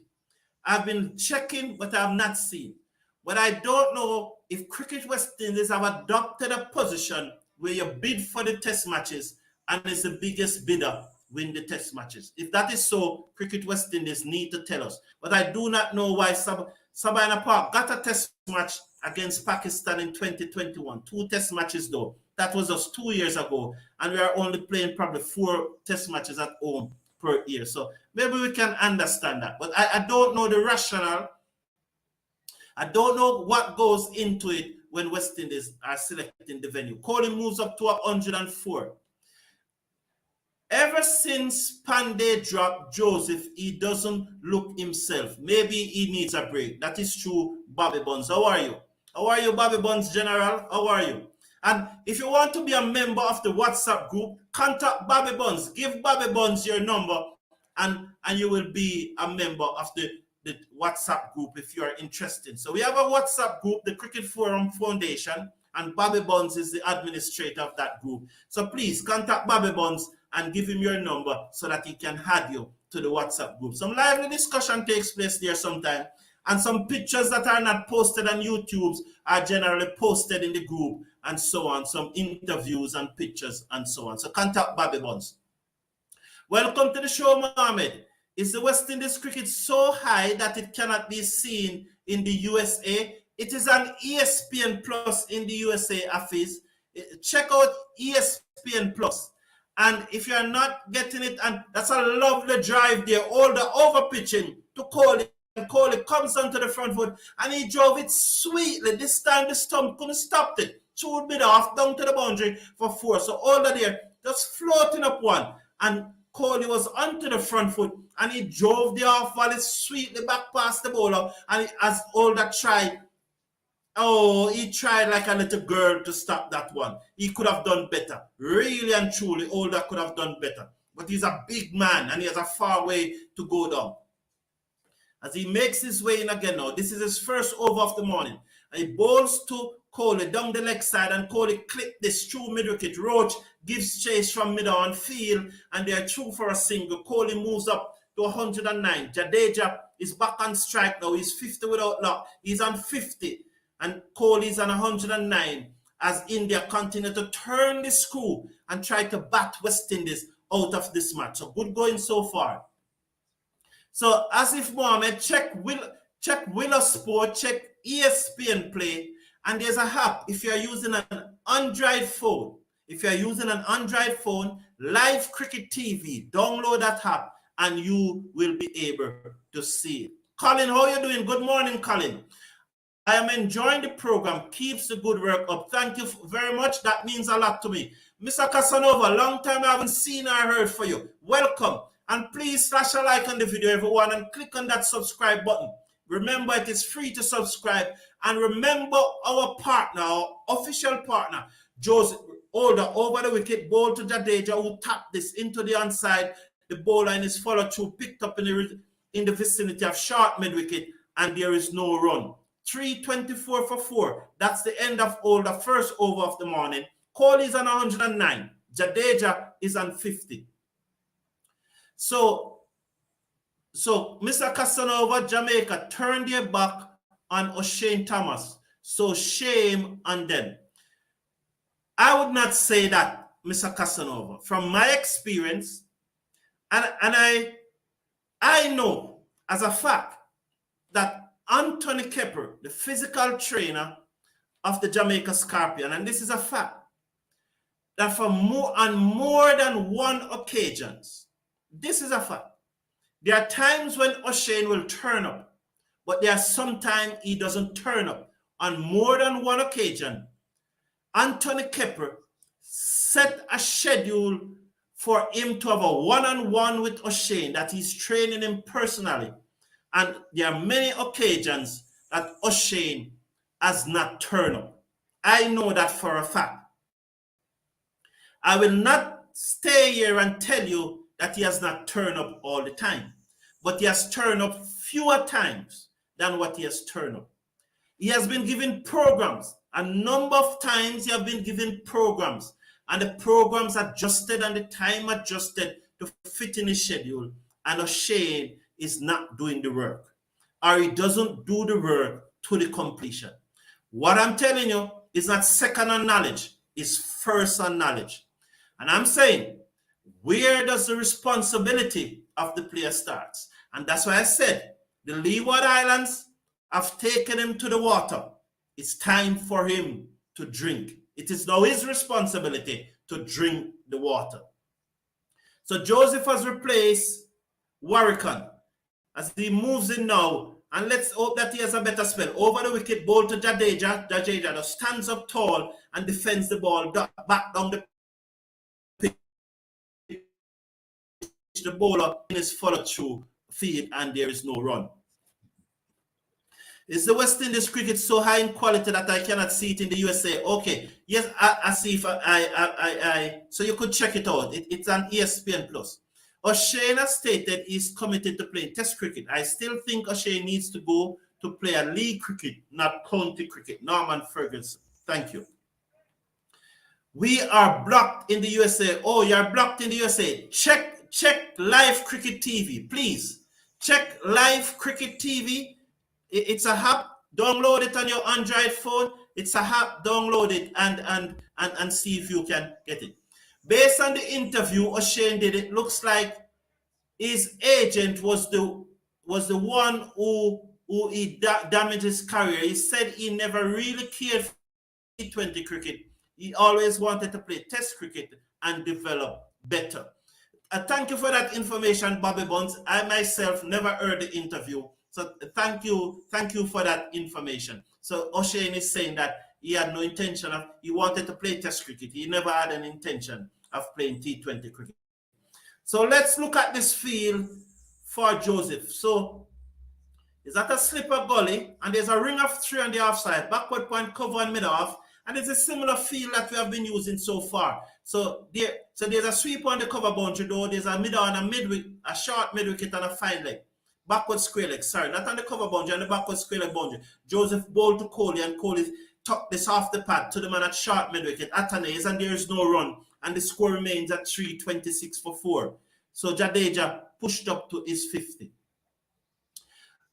I've been checking, but I have not seen. But I don't know if Cricket West Indies have adopted a position where you bid for the test matches and is the biggest bidder win the test matches. If that is so, Cricket West Indies need to tell us. But I do not know why Sabina Park got a test match against Pakistan in 2021. 2 test matches though. That was just 2 years ago. And we are only playing probably 4 test matches at home per year. So maybe we can understand that. But I don't know the rationale. I don't know what goes into it when West Indies are selecting the venue. Kohli moves up to 104. Ever since Pandey dropped Joseph, he doesn't look himself. Maybe he needs a break. That is true, Bobby Buns. How are you? How are you, Bobby Buns General? How are you? And if you want to be a member of the WhatsApp group, contact Bobby Buns. Give Bobby Buns your number, and you will be a member of the WhatsApp group if you are interested. So we have a WhatsApp group, the Cricket Forum Foundation, and Bobby Buns is the administrator of that group. So please contact Bobby Buns and give him your number so that he can add you to the WhatsApp group. Some lively discussion takes place there sometimes, and some pictures that are not posted on YouTube are generally posted in the group, and so on. Some interviews and pictures and so on. So contact Bobby Buns. Welcome to the show, Mohammed. Is the West Indies cricket so high that it cannot be seen in the USA? It is on ESPN Plus in the USA, Afiz. Check out ESPN Plus. And if you're not getting it, and that's a lovely drive there, all the overpitching to Kohli, and Kohli comes onto the front foot, and he drove it sweetly. This time the stump couldn't stop it. Chewed it off down to the boundary for 4. So all that there, just floating up one. And Kohli was onto the front foot, and he drove the off volley sweetly back past the bowler. And as all that tried, he tried like a little girl to stop that one. He could have done better. Really and truly, Older could have done better. But he's a big man, and he has a far way to go down. As he makes his way in again now, this is his first over of the morning. And he bowls to Kohli down the leg side, and Kohli clipped this through mid-wicket. Roach gives chase from mid-on field, and they are through for a single. Kohli moves up to 109. Jadeja is back on strike now. He's 50 without luck. He's on 50. And Kohli is on 109 as India continue to turn the screw and try to bat West Indies out of this match. So good going so far. So as if Mohammed, check Willow Sport, check ESPN Play, and there's a app if you're using an Android phone. If you're using an Android phone, Live Cricket TV, download that app and you will be able to see it. Colin, how are you doing? Good morning, Colin. I am enjoying the program. Keeps the good work up. Thank you very much. That means a lot to me. Mr. Casanova, long time I haven't seen or heard for you. Welcome. And please slash a like on the video, everyone, and click on that subscribe button. Remember, it is free to subscribe. And remember our partner, our official partner, Joseph Older, over the wicket, ball to Jadeja, who tapped this into the onside. The bowler in his follow-through picked up in the vicinity of short mid-wicket, and there is no run. 324 for 4. That's the end of the first over of the morning. Kohli is on 109. Jadeja is on 50. So Mr. Casanova, Jamaica, turned their back on O'Shane Thomas. So shame on them. I would not say that, Mr. Casanova. From my experience, and I know as a fact that Anthony Kepper, the physical trainer of the Jamaica Scorpion, and this is a fact, that on more than one occasions, this is a fact, there are times when O'Shane will turn up, but there are sometimes he doesn't turn up. On more than one occasion, Anthony Kepper set a schedule for him to have a one-on-one with O'Shane, that he's training him personally. And there are many occasions that O'Shane has not turned up. I know that for a fact. I will not stay here and tell you that he has not turned up all the time, but he has turned up fewer times than what he has turned up. He has been given programs. A number of times he has been given programs, and the programs adjusted and the time adjusted to fit in his schedule, and O'Shane is not doing the work, or he doesn't do the work to the completion. What I'm telling you is not second on knowledge, it's first on knowledge. And I'm saying, where does the responsibility of the player start? And that's why I said, the Leeward Islands have taken him to the water. It's time for him to drink. It is now his responsibility to drink the water. So Joseph has replaced Warrican as he moves in now, and let's hope that he has a better spell. Over the wicket, ball to Jadeja. Jadeja stands up tall and defends the ball back down the pitch. The bowler in his follow-through field, and there is no run. Is the West Indies cricket so high in quality that I cannot see it in the USA? Okay, yes, I see. If so you could check it out. It's on ESPN Plus. O'Shane has stated he's committed to playing Test cricket. I still think O'Shane needs to go to play a league cricket, not county cricket. Norman Ferguson. Thank you. We are blocked in the USA. Oh, you're blocked in the USA. Check Live Cricket TV, please. Check Live Cricket TV. It's a app. Download it on your Android phone. It's a app. Download it and see if you can get it. Based on the interview O'Shane did, it looks like his agent was the one who damaged his career. He said he never really cared for T20 cricket. He always wanted to play Test cricket and develop better. Thank you for that information, Bobby Bonds. I myself never heard the interview. So thank you for that information. So O'Shane is saying that he had no intention of, he wanted to play Test cricket. He never had an intention of playing T20 cricket. So let's look at this field for Joseph. So is that a slipper gully, and there's a ring of 3 on the offside, backward point, cover and mid-off, and it's a similar field that we have been using so far. So there's a sweep on the cover boundary though, there's a mid-on, a short mid-wicket and a fine leg. Backward square leg, sorry, not on the cover boundary, on the backward square leg boundary. Joseph bowled to Kohli, and Kohli tucked this off the pad to the man at short mid-wicket, Athanaze, and there is no run. And the score remains at 326 for 4. So Jadeja pushed up to his 50.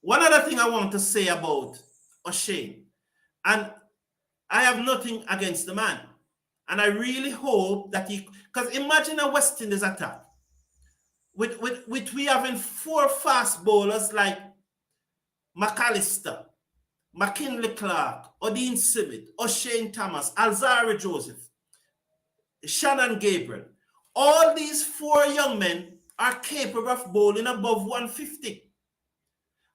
One other thing I want to say about O'Shane, and I have nothing against the man, and I really hope that because imagine a West Indies attack with we having 4 fast bowlers like McAllister, McKinley Clark, Odean Civic, O'Shane Thomas, Alzarri Joseph, Shannon Gabriel. All these 4 young men are capable of bowling above 150.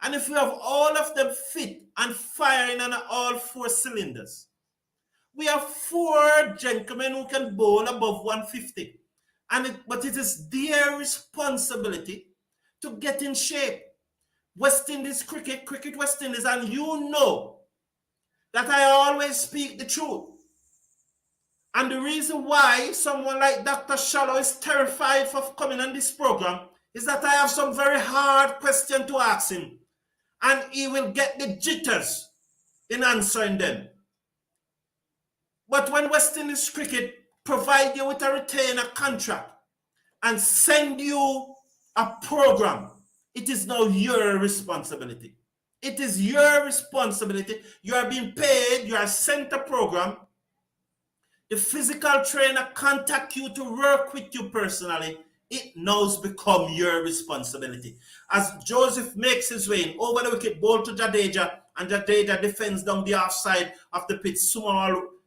And if we have all of them fit and firing on all 4 cylinders, we have 4 gentlemen who can bowl above 150. But it is their responsibility to get in shape. West Indies cricket West Indies, and you know that I always speak the truth. And the reason why someone like Dr. Shallow is terrified of coming on this program is that I have some very hard question to ask him. And he will get the jitters in answering them. But when West Indies cricket provide you with a retainer contract and send you a program, it is now your responsibility. It is your responsibility. You are being paid, you are sent a program. The physical trainer contact you to work with you personally. It now becomes your responsibility. As Joseph makes his way in over the wicket, ball to Jadeja, and Jadeja defends down the offside of the pitch.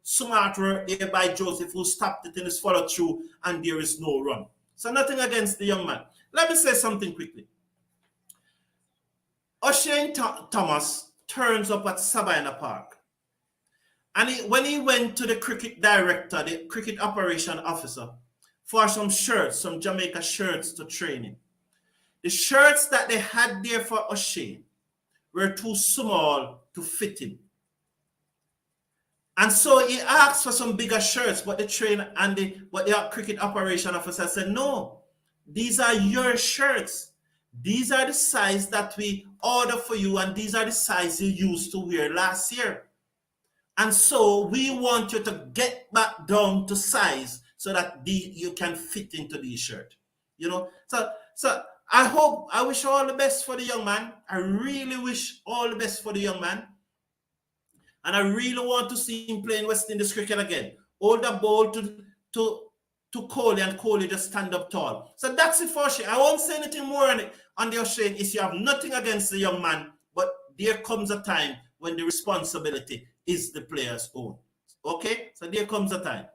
Smart work there by Joseph, who stopped it in his follow through, and there is no run. So nothing against the young man. Let me say something quickly. O'Shane Thomas turns up at Sabina Park. And when he went to the cricket director, the cricket operation officer, for some shirts, some Jamaica shirts to train him, the shirts that they had there for O'Shane were too small to fit him. And so he asked for some bigger shirts, but the trainer and the cricket operation officer said, no, these are your shirts. These are the size that we order for you, and these are the size you used to wear last year. And so we want you to get back down to size so that you can fit into the shirt. You know, so I wish all the best for the young man. I really wish all the best for the young man. And I really want to see him playing West Indies cricket again. Hold the ball to Kohli, and Kohli just stand up tall. So that's it for O'Shane. I won't say anything more on the O'Shane issue. You have nothing against the young man, but there comes a time when the responsibility is the player's own. Okay? So there comes a time.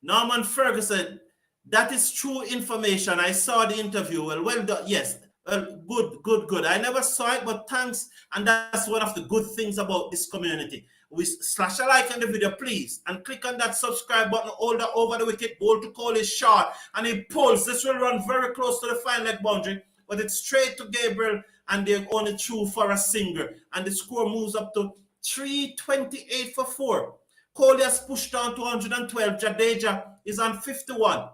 Norman Ferguson, that is true information. I saw the interview. Well done. Yes. Good. I never saw it, but thanks. And that's one of the good things about this community. We slash a like on the video, please, and click on that subscribe button. Hold that over the wicket, ball to Kohli short, and he pulls. This will run very close to the fine leg boundary, but it's straight to Gabriel, and they're only through for a single. And the score moves up to 328 for 4. Kohli has pushed on to 112. Jadeja is on 51.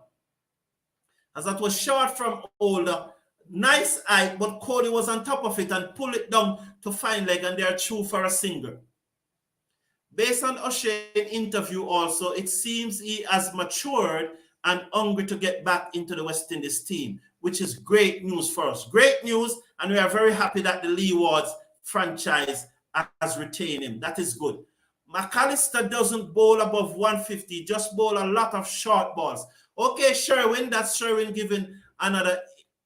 As that was short from Older. Nice height, but Kohli was on top of it and pulled it down to fine leg, and they are through for a single. Based on O'Shea's interview also, it seems he has matured and hungry to get back into the West Indies team, which is great news for us. Great news, and we are very happy that the Lee Wards franchise has retained him. That is good. McAllister doesn't bowl above 150, just bowl a lot of short balls. Okay, Sherwin, that's Sherwin giving another.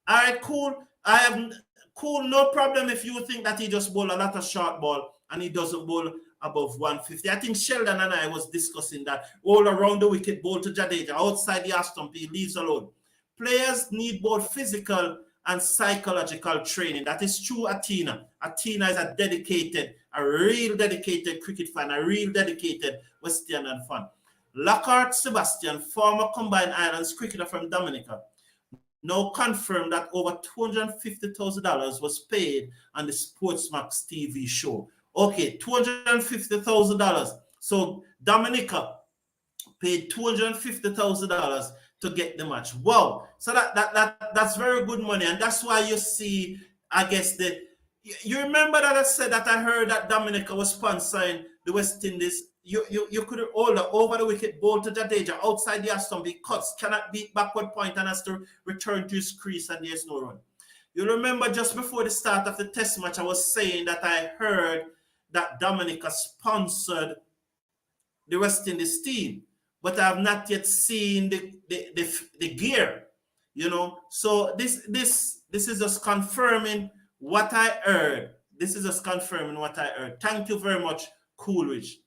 All right, cool. I am cool, no problem if you think that he just bowl a lot of short ball and he doesn't bowl above 150. I think Sheldon and I was discussing that. All around the wicket, bowl to Jadeja. Outside the half stump, he leaves alone. Players need both physical and psychological training. That is true, Athena. Athena is a real dedicated cricket fan, a real dedicated West Indian fan. Lockhart Sebastian, former Combined Islands cricketer from Dominica, now confirmed that over $250,000 was paid on the Sportsmax TV show. Okay, $250,000. So Dominica paid $250,000 to get the match. Wow. So that's very good money. And that's why you see, I guess, you remember that I said that I heard that Dominica was sponsoring the West Indies. You could hold over the wicket, bowl to Jadeja, outside the stump, he cuts, cannot beat backward point and has to return to his crease, and there's no run. You remember just before the start of the test match, I was saying that I heard that Dominica sponsored the West Indies team, but I have not yet seen the gear, you know. So this is just confirming what I heard. This is just confirming what I heard. Thank you very much, Coolidge.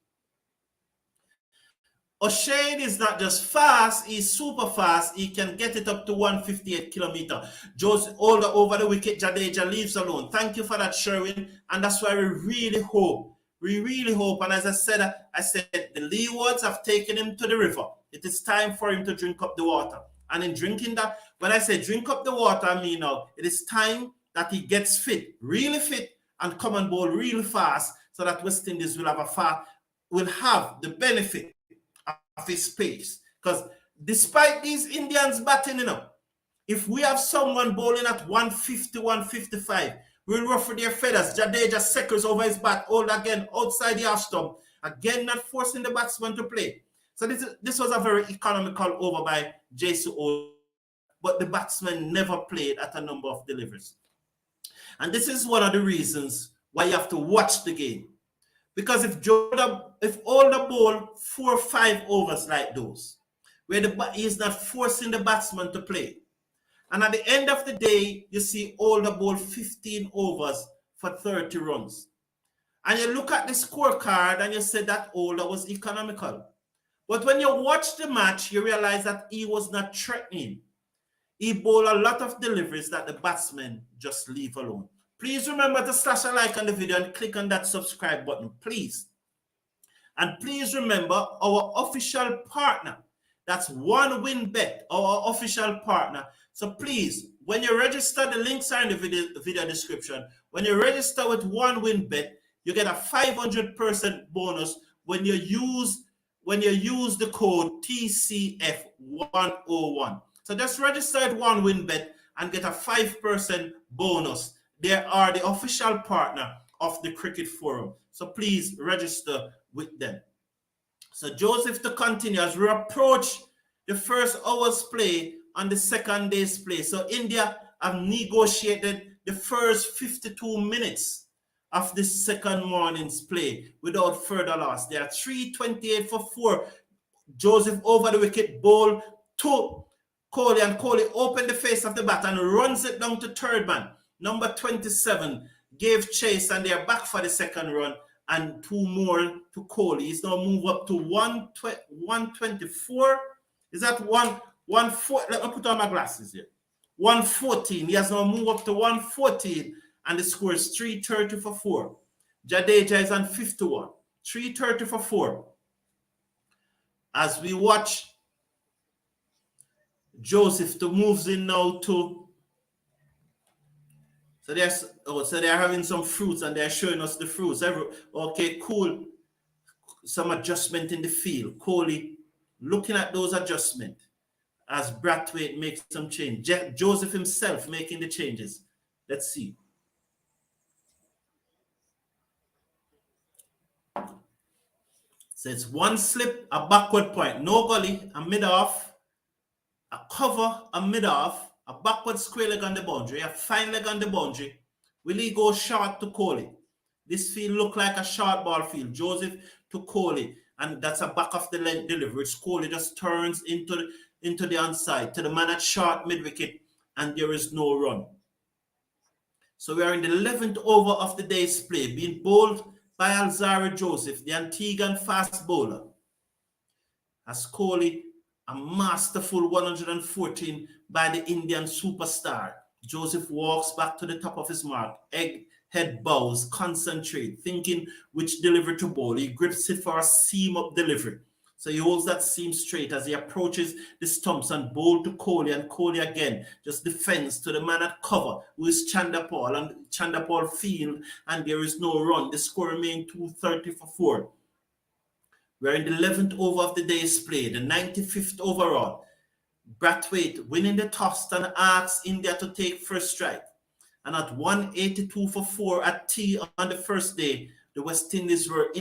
O'Shea is not just fast, he's super fast. He can get it up to 158 kilometers. Just Older over the wicket, Jadeja leaves alone. Thank you for that, Sherwin. And that's why we really hope, and as I said, the Lee Wards have taken him to the river. It is time for him to drink up the water. And in drinking that, when I say drink up the water, I mean now, it is time that he gets fit, really fit, and come and bowl real fast, so that West Indies will have the benefit of his pace. Because despite these Indians batting, if we have someone bowling at 150, 155, we'll ruffle their feathers. Jadeja circles over his bat, all again outside the half stump, again not forcing the batsman to play. So this was a very economical over by Jason Older, but the batsman never played at a number of deliveries. And this is one of the reasons why you have to watch the game. Because if Older bowl 4 or 5 overs like those, where he is not forcing the batsman to play, and at the end of the day, you see Older bowl 15 overs for 30 runs. And you look at the scorecard and you say that Older was economical. But when you watch the match, you realize that he was not threatening. He bowled a lot of deliveries that the batsmen just leave alone. Please remember to slash a like on the video and click on that subscribe button, please. And please remember our official partner. That's OneWinBet, our official partner. So please, when you register, the links are in the video description. When you register with OneWinBet, you get a 500% bonus when you use the code TCF101. So just register at OneWinBet and get a 5% bonus. They are the official partner of the Cricket Forum. So please register with them. So Joseph, to continue, as we approach the first hour's play on the second day's play. So India have negotiated the first 52 minutes of the second morning's play without further loss. They are 328 for 4. Joseph over the wicket, bowl to Kohli, and Kohli opened the face of the bat and runs it down to third man. Number 27 gave chase, and they are back for the second run, and 2 more to Kohli. He's now moved up to 124. Is that 114? Let me put on my glasses here. 114. He has now moved up to 114, and the score is 330 for 4. Jadeja is on 51. 330 for 4. As we watch Joseph, to moves in now to. So So they're having some fruits and they're showing us the fruits. Okay, cool. Some adjustment in the field. Coley looking at those adjustments as Brathwaite makes some change. Joseph himself making the changes. Let's see. So it's one slip, a backward point, no gully, a mid-off, a cover, a mid-off, a backward square leg on the boundary, a fine leg on the boundary. Will he go short to Coley? This field look like a short ball field. Joseph to Coley, and that's a back of the length delivery. Coley just turns into the onside to the man at short mid wicket, and there is no run. So we are in the 11th over of the day's play, being bowled by Alzarri Joseph, the Antiguan fast bowler. As Coley, a masterful 114 by the Indian superstar. Joseph walks back to the top of his mark. Head bows, concentrate, thinking which delivery to bowl. He grips it for a seam-up delivery. So he holds that seam straight as he approaches the stumps and bowl to Coley, and Coley again just defends to the man at cover, who is Chanderpaul, and Chanderpaul field, and there is no run. The score remains 230 for 4. We're in the 11th over of the day's play, the 95th overall. Brathwaite winning the toss and asks India to take first strike. And at 182 for 4 at tea on the first day, the West Indies were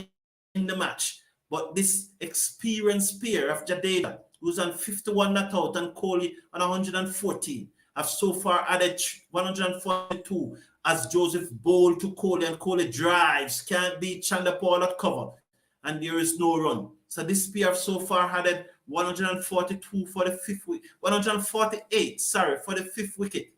in the match. But this experienced pair of Jadeja, who's on 51 not out, and Coley on 114, have so far added 142 as Joseph bowled to Coley, and Coley drives, can't beat Chanderpaul at cover, and there is no run. So this pair have so far added 142 for the fifth wicket, 148, for the fifth wicket.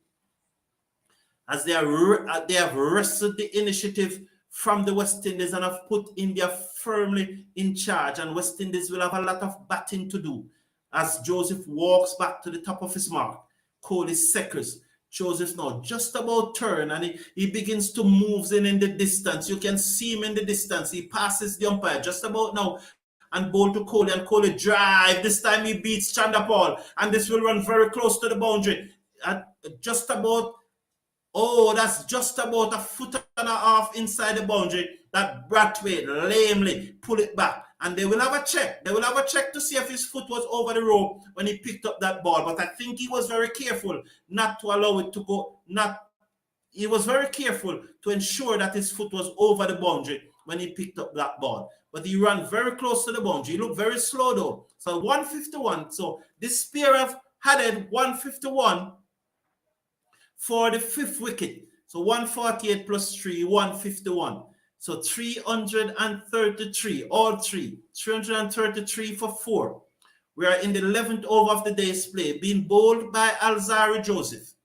As they have wrested the initiative from the West Indies and have put India firmly in charge, and West Indies will have a lot of batting to do as Joseph walks back to the top of his mark. Coley secures. Joseph now just about turn, and he begins to move in the distance. You can see him in the distance. He passes the umpire just about now and bowl to Coley, and Coley drive. This time he beats Chanderpaul, and this will run very close to the boundary. Just about, that's just about a foot and a half inside the boundary that Brathwaite lamely pull it back. And they will have a check. They will have a check to see if his foot was over the rope when he picked up that ball. But I think he was very careful not to allow it to go. He was very careful to ensure that his foot was over the boundary when he picked up that ball. But he ran very close to the boundary. He looked very slow though. So 151. So this pair have added 151 for the fifth wicket. So 148 plus 3, 151. So 333, all three. 333 for 4. We are in the 11th over of the day's play, being bowled by Alzarri Joseph.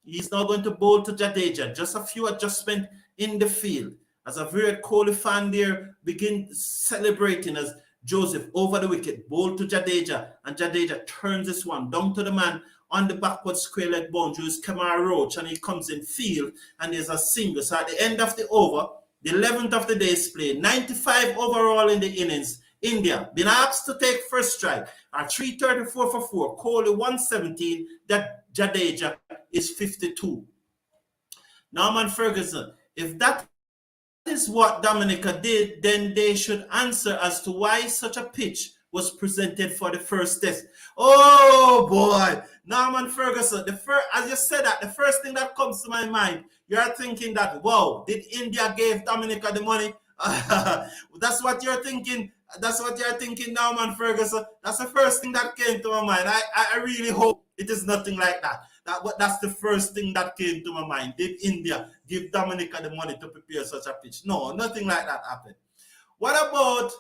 He's now going to bowl to Jadeja. Just a few adjustments in the field. As a very Kohli fan there begin celebrating as Joseph over the wicket, bowl to Jadeja, and Jadeja turns this one down to the man on the backward square leg boundary is Kemar Roach, and he comes in field and there's a single. So at the end of the over, the 11th of the day's play, 95 overall in the innings, India been asked to take first strike at 334 for 4, Kohli 117, that Jadeja is 52. Norman Ferguson, if that is what Dominica did, then they should answer as to why such a pitch was presented for the first test. Oh boy, Norman Ferguson, as you said that, the first thing that comes to my mind, you're thinking that, wow, did India give Dominica the money? That's what you're thinking. That's what you're thinking, Norman Ferguson. That's the first thing that came to my mind. I really hope it is nothing like that. That's the first thing that came to my mind. Did India give Dominica the money to prepare such a pitch? No, nothing like that happened. What about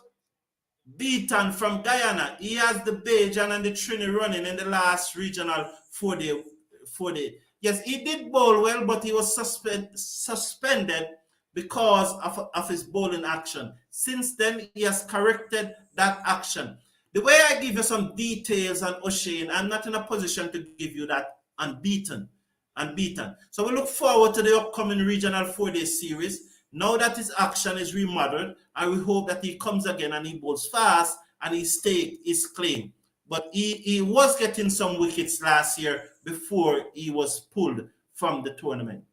Beaton from Guyana? He has the Bajan and the Trini running in the last regional 4-day. Yes, he did bowl well, but he was suspended because of his bowling action. Since then, he has corrected that action. The way I give you some details on O'Shane, I'm not in a position to give you that unbeaten. So we look forward to the upcoming regional 4-day series. Now that his action is remodeled, and we hope that he comes again and he bowls fast and he stakes his claim. But he was getting some wickets last year before he was pulled from the tournament.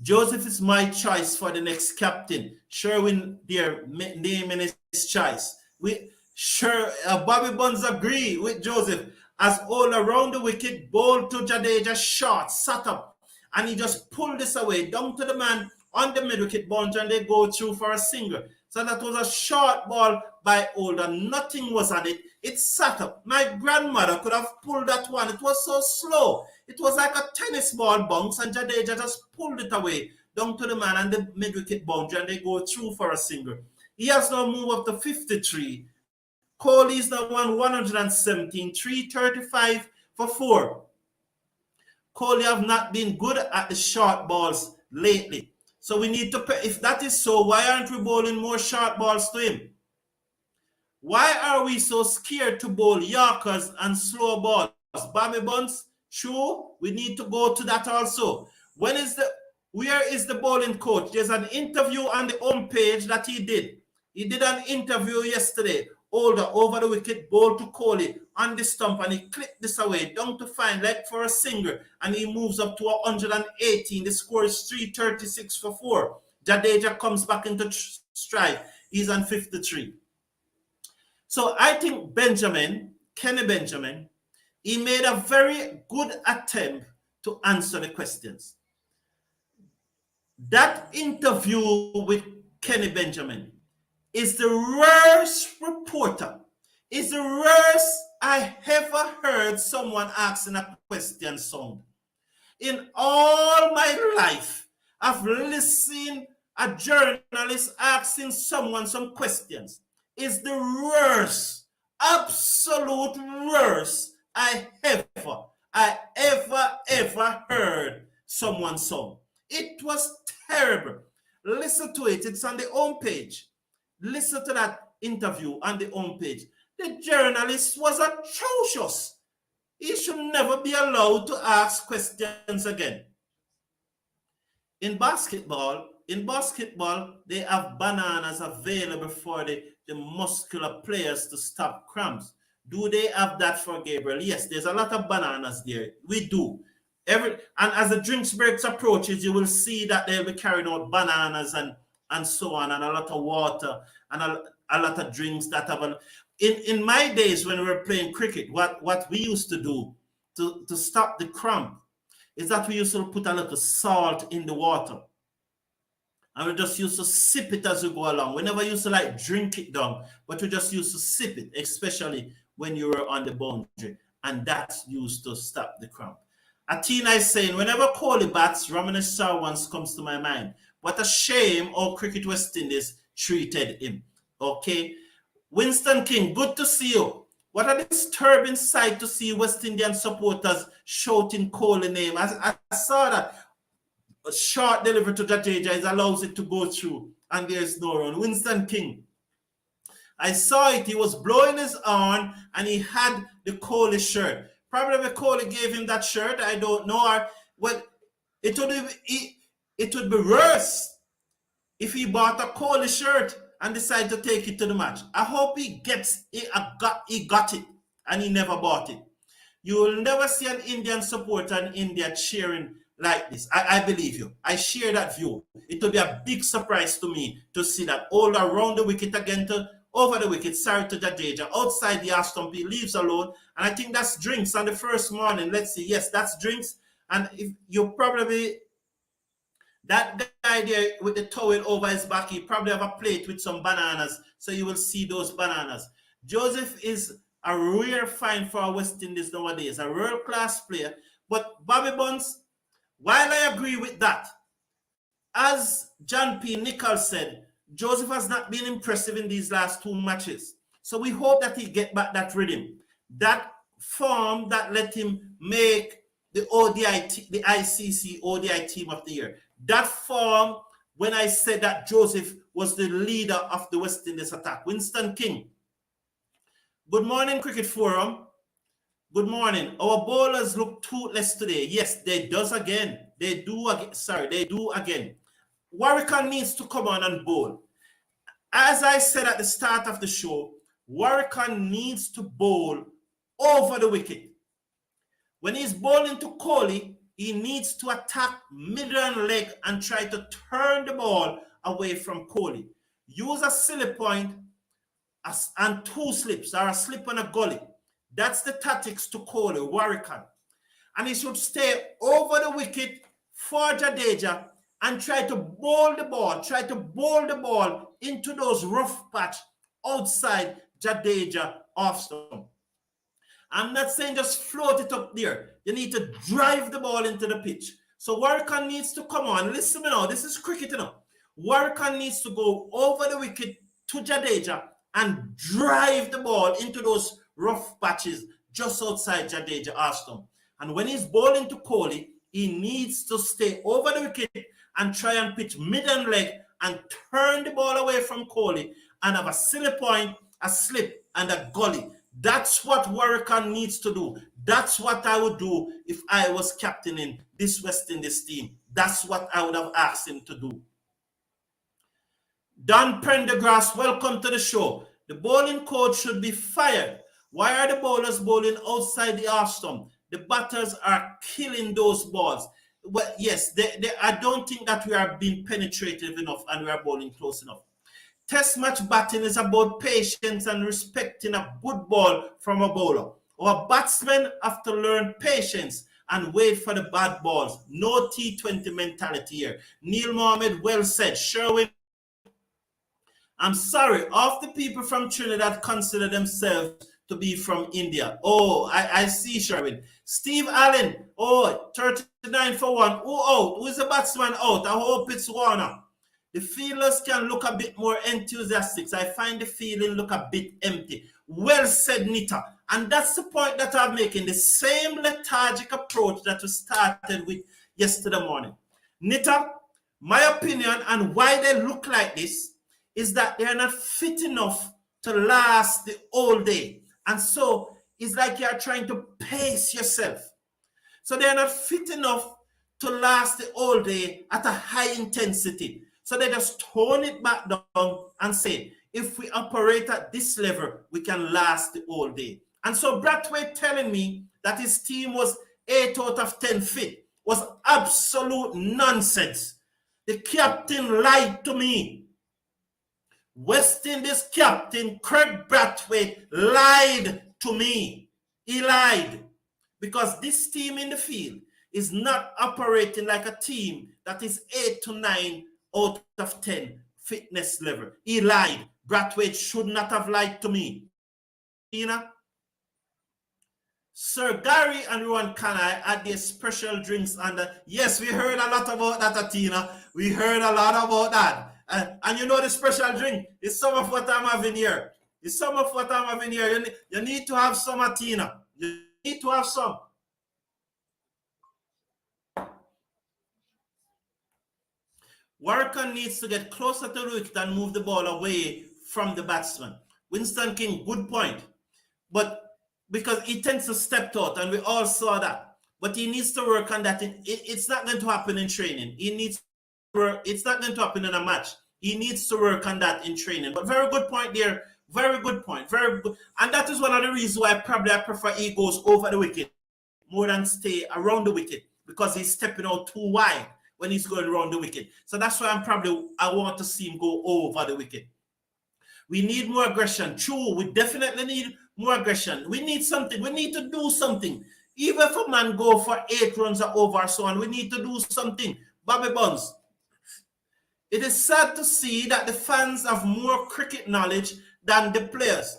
Joseph is my choice for the next captain. Sherwin there naming his choice. Bobby Bonds agree with Joseph as all around the wicket, ball to Jadeja, short, sat up, and he just pulled this away down to the man on the mid wicket boundary, and they go through for a single. So that was a short ball by Older. Nothing was on it. It sat up. My grandmother could have pulled that one. It was so slow. It was like a tennis ball bounce, and Jadeja just pulled it away down to the man and the mid wicket boundary, and they go through for a single. He has now moved up to 53. Kohli is now on 117, 335 for 4. Kohli have not been good at the short balls lately. So we need to, if that is so, why aren't we bowling more short balls to him? Why are we so scared to bowl Yorkers and slow balls? Bobby Bonds, true, we need to go to that also. Where is the bowling coach? There's an interview on the home page that he did. He did an interview yesterday. Older over the wicket, ball to Kohli on the stump, and he clipped this away down to fine leg for a single, and he moves up to 118. The score is 336 for 4. Jadeja comes back into stride. He's on 53. So I think Kenny Benjamin, he made a very good attempt to answer the questions. That interview with Kenny Benjamin is the rarest reporter, is the rarest I ever heard someone asking a question sound. In all my life, I've listened a journalist asking someone some questions. Is the worst, absolute worst I ever heard someone sound. It was terrible. Listen to it. It's on the home page. Listen to that interview on the home page. The journalist was atrocious. He should never be allowed to ask questions again. In basketball, they have bananas available for the muscular players to stop cramps. Do they have that for Gabriel? Yes, there's a lot of bananas there. We do. And as the drinks breaks approaches, you will see that they'll be carrying out bananas and so on, and a lot of water and a lot of drinks that have in my days when we were playing cricket, what we used to do to stop the cramp is that we used to put a little salt in the water, and we just used to sip it as we go along. We never used to like drink it down, but we just used to sip it, especially when you were on the boundary, and that used to stop the cramp. Athena is saying, whenever Kohli bats, Ramanesh Sarwans comes to my mind. What a shame how Cricket West Indies treated him. Okay. Winston King, good to see you. What a disturbing sight to see West Indian supporters shouting Kohli name. I saw that. A short delivery to Jadeja allows it to go through, and there's no run. Winston King, I saw it. He was blowing his horn, and he had the Kohli shirt. Probably Kohli gave him that shirt. I don't know. It would be worse if he bought a Kohli shirt and decided to take it to the match. I hope he got it, and he never bought it. You will never see an Indian supporter in India cheering like this. I believe you. I share that view. It will be a big surprise to me to see that all around the wicket again to over the wicket. Sorry to Jadeja. Outside the half stump, he leaves alone. And I think that's drinks on the first morning. Let's see. Yes, that's drinks. And if you probably, that guy there with the towel over his back, he probably have a plate with some bananas. So you will see those bananas. Joseph is a rare find for our West Indies nowadays. A world-class player. But Bobby Bonds, while I agree with that, as John P. Nichols said, Joseph has not been impressive in these last 2 matches. So we hope that he get back that rhythm, that form that let him make the ODI, the ICC ODI Team of the Year. That form when I said that Joseph was the leader of the West Indies attack. Winston King. Good morning, Cricket Forum. Good morning. Our bowlers look toothless today. Yes, they do again. They do again. Warwick needs to come on and bowl. As I said at the start of the show, Warwick needs to bowl over the wicket. When he's bowling to Kohli, he needs to attack middle and leg and try to turn the ball away from Kohli. Use a silly point and two slips, or a slip and a gully. That's the tactics to Kohli, Warrican. And he should stay over the wicket for Jadeja and try to bowl the ball into those rough patch outside Jadeja off stump. I'm not saying just float it up there. You need to drive the ball into the pitch. So Warrican needs to come on. Listen to me now. This is cricket, you know. Warrican needs to go over the wicket to Jadeja and drive the ball into those rough patches just outside Jadeja off stump. And when he's bowling to Kohli, he needs to stay over the wicket and try and pitch mid and leg and turn the ball away from Kohli and have a silly point, a slip, and a gully. That's what Warrican needs to do. That's what I would do if I was captaining this West Indies team. That's what I would have asked him to do. Don Prendergrass, welcome to the show. The bowling coach should be fired. Why are the bowlers bowling outside the off stump? The batters are killing those balls. Well, yes, I don't think that we are being penetrative enough and we are bowling close enough. Test match batting is about patience and respecting a good ball from a bowler. Our batsmen have to learn patience and wait for the bad balls. No T20 mentality here. Neil Mohammed, well said. Sherwin, I'm sorry, half the people from Trinidad consider themselves to be from India. Oh, I see, Sherwin. Steve Allen, 39 for 1. Who out? Who is the batsman out? I hope it's Warner. The fielders can look a bit more enthusiastic. I find the feeling look a bit empty. Well said, Nita. And that's the point that I'm making. The same lethargic approach that we started with yesterday morning. Nita, my opinion and why they look like this is that they're not fit enough to last the whole day. And so it's like you're trying to pace yourself. So they're not fit enough to last the whole day at a high intensity. So they just tone it back down and say, if we operate at this level, we can last the whole day. And so Brathwaite telling me that his team was 8 out of 10 fit was absolute nonsense. The captain lied to me. West Indies captain Craig Brathwaite lied to me. He lied. Because this team in the field is not operating like a team that is 8 to 9 out of 10 fitness level. He lied. Brathwaite should not have lied to me. Tina? Sir Gary and Rowan Kanai had their special drinks and yes, we heard a lot about that, Atina. We heard a lot about that. And you know the special drink is some of what I'm having here. It's some of what I'm having here. You need to have some, Atina. You need to have some. Warrican needs to get closer to the wicket and move the ball away from the batsman. Winston King, good point. But because he tends to step out, and we all saw that. But he needs to work on that. It's not going to happen in training. It's not going to happen in a match. He needs to work on that in training. But very good point there. Very good point. Very good. And that is one of the reasons why I prefer he goes over the wicket more than stay around the wicket, because he's stepping out too wide when he's going around the wicket. So that's why I want to see him go over the wicket. We need more aggression. True, we definitely need more aggression. We need something. We need to do something. Even if a man go for 8 runs or over or so on, we need to do something. Bobby Bonds. It is sad to see that the fans have more cricket knowledge than the players.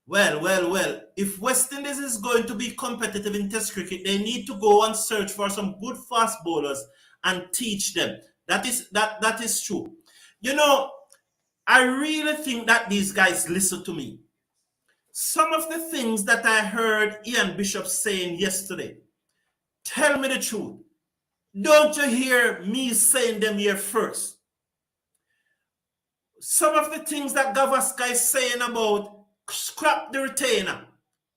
Well. If West Indies is going to be competitive in Test cricket, they need to go and search for some good fast bowlers and teach them. That is true. You know, I really think that these guys listen to me. Some of the things that I heard Ian Bishop saying yesterday, tell me the truth. Don't you hear me saying them here first? Some of the things that Gavaskar is saying about scrap the retainer,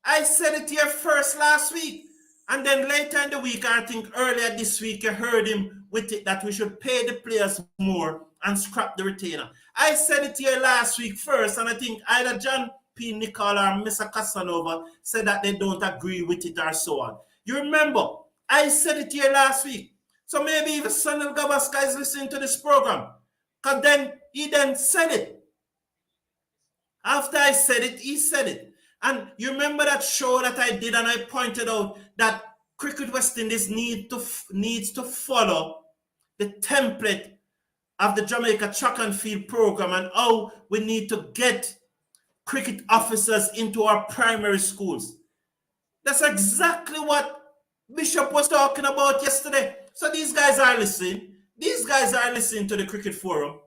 I said it here first last week. And then later in the week, I think earlier this week, you heard him with it that we should pay the players more and scrap the retainer. I said it here last week first, and I think either John P. Nicol or Mr. Casanova said that they don't agree with it or so on. You remember, I said it here last week. So maybe even Sanil Gavaskar is listening to this program. Because then he then said it. After I said it, he said it. And you remember that show that I did and I pointed out that Cricket West Indies needs to follow the template of the Jamaica track and field program and how we need to get cricket officers into our primary schools. That's exactly what Bishop was talking about yesterday. So these guys are listening. These guys are listening to the Cricket Forum.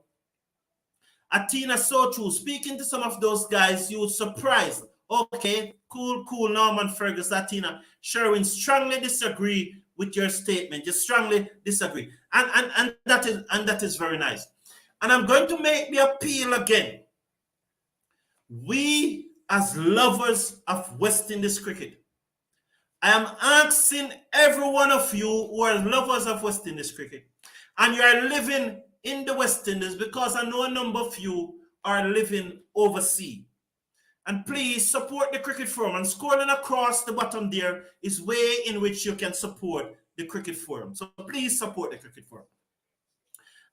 Atina so true. Speaking to some of those guys, you would surprise. Okay, cool, Norman Fergus, Atina. Sherwin, strongly disagree with your statement. You strongly disagree. And that is very nice. And I'm going to make the appeal again. We, as lovers of West Indies cricket, I am asking every one of you who are lovers of West Indies cricket, and you are living in the West Indies, because I know a number of you are living overseas. And please support the Cricket Forum. And scrolling across the bottom there is way in which you can support the Cricket Forum. So please support the Cricket Forum.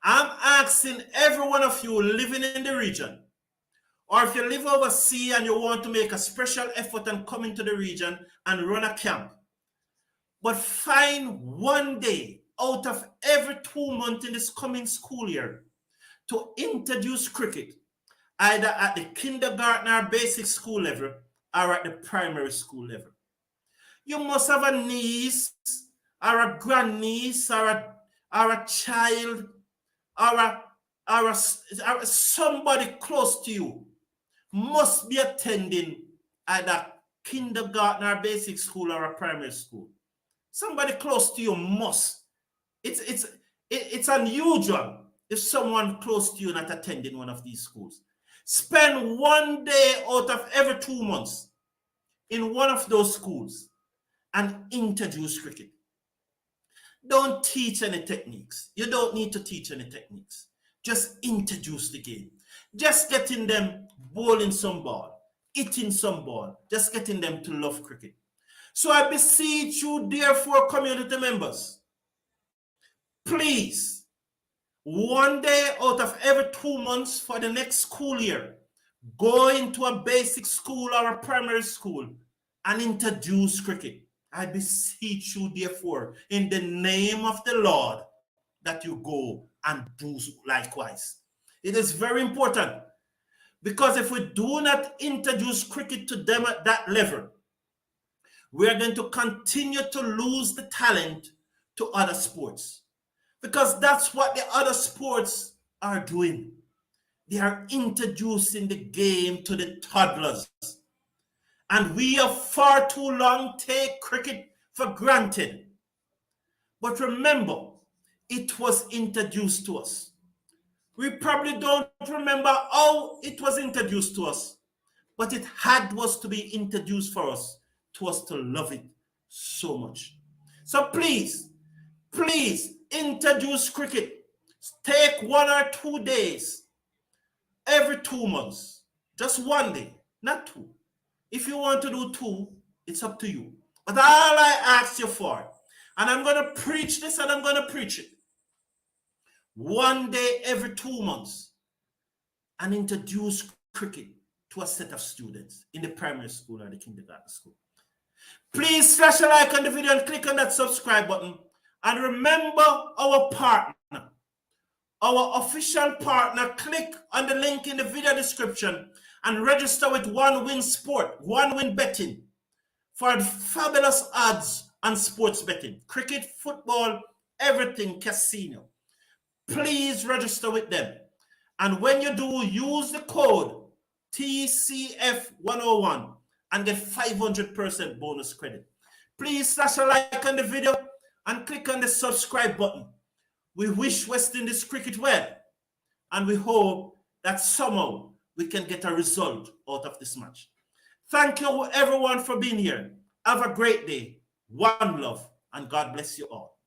I'm asking every one of you living in the region, or if you live overseas and you want to make a special effort and come into the region and run a camp, but find one day out of every 2 months in this coming school year to introduce cricket, either at the kindergarten or basic school level or at the primary school level. You must have a niece or a grandniece or a child or somebody close to you must be attending either kindergarten or basic school or a primary school. Somebody close to you must. It's unusual if someone close to you not attending one of these schools. Spend one day out of every 2 months in one of those schools and introduce cricket. Don't teach any techniques. You don't need to teach any techniques. Just introduce the game. Just getting them bowling some ball, hitting some ball, just getting them to love cricket. So I beseech you, therefore, community members, please, one day out of every 2 months for the next school year, go into a basic school or a primary school and introduce cricket. I beseech you, therefore, in the name of the Lord, that you go and do likewise. It is very important, because if we do not introduce cricket to them at that level, we are going to continue to lose the talent to other sports, because that's what the other sports are doing. They are introducing the game to the toddlers. And we have far too long take cricket for granted. But remember, it was introduced to us. We probably don't remember how it was introduced to us, but it was to be introduced for us, to us to love it so much. So please introduce cricket. Take 1 or 2 days every 2 months. Just one day, not 2. If you want to do 2, it's up to you. But all I ask you for, and I'm going to preach this and I'm going to preach it, one day every 2 months, and introduce cricket to a set of students in the primary school or the kindergarten school. Please flash a like on the video and click on that subscribe button. And remember our partner, our official partner. Click on the link in the video description and register with One Win Sport, One Win Betting, for fabulous odds on sports betting, cricket, football, everything casino. Please register with them. And when you do, use the code TCF101 and get 500% bonus credit. Please slash a like on the video and click on the subscribe button. We wish West Indies cricket well, and we hope that somehow we can get a result out of this match. Thank you everyone for being here. Have a great day. One love, and God bless you all.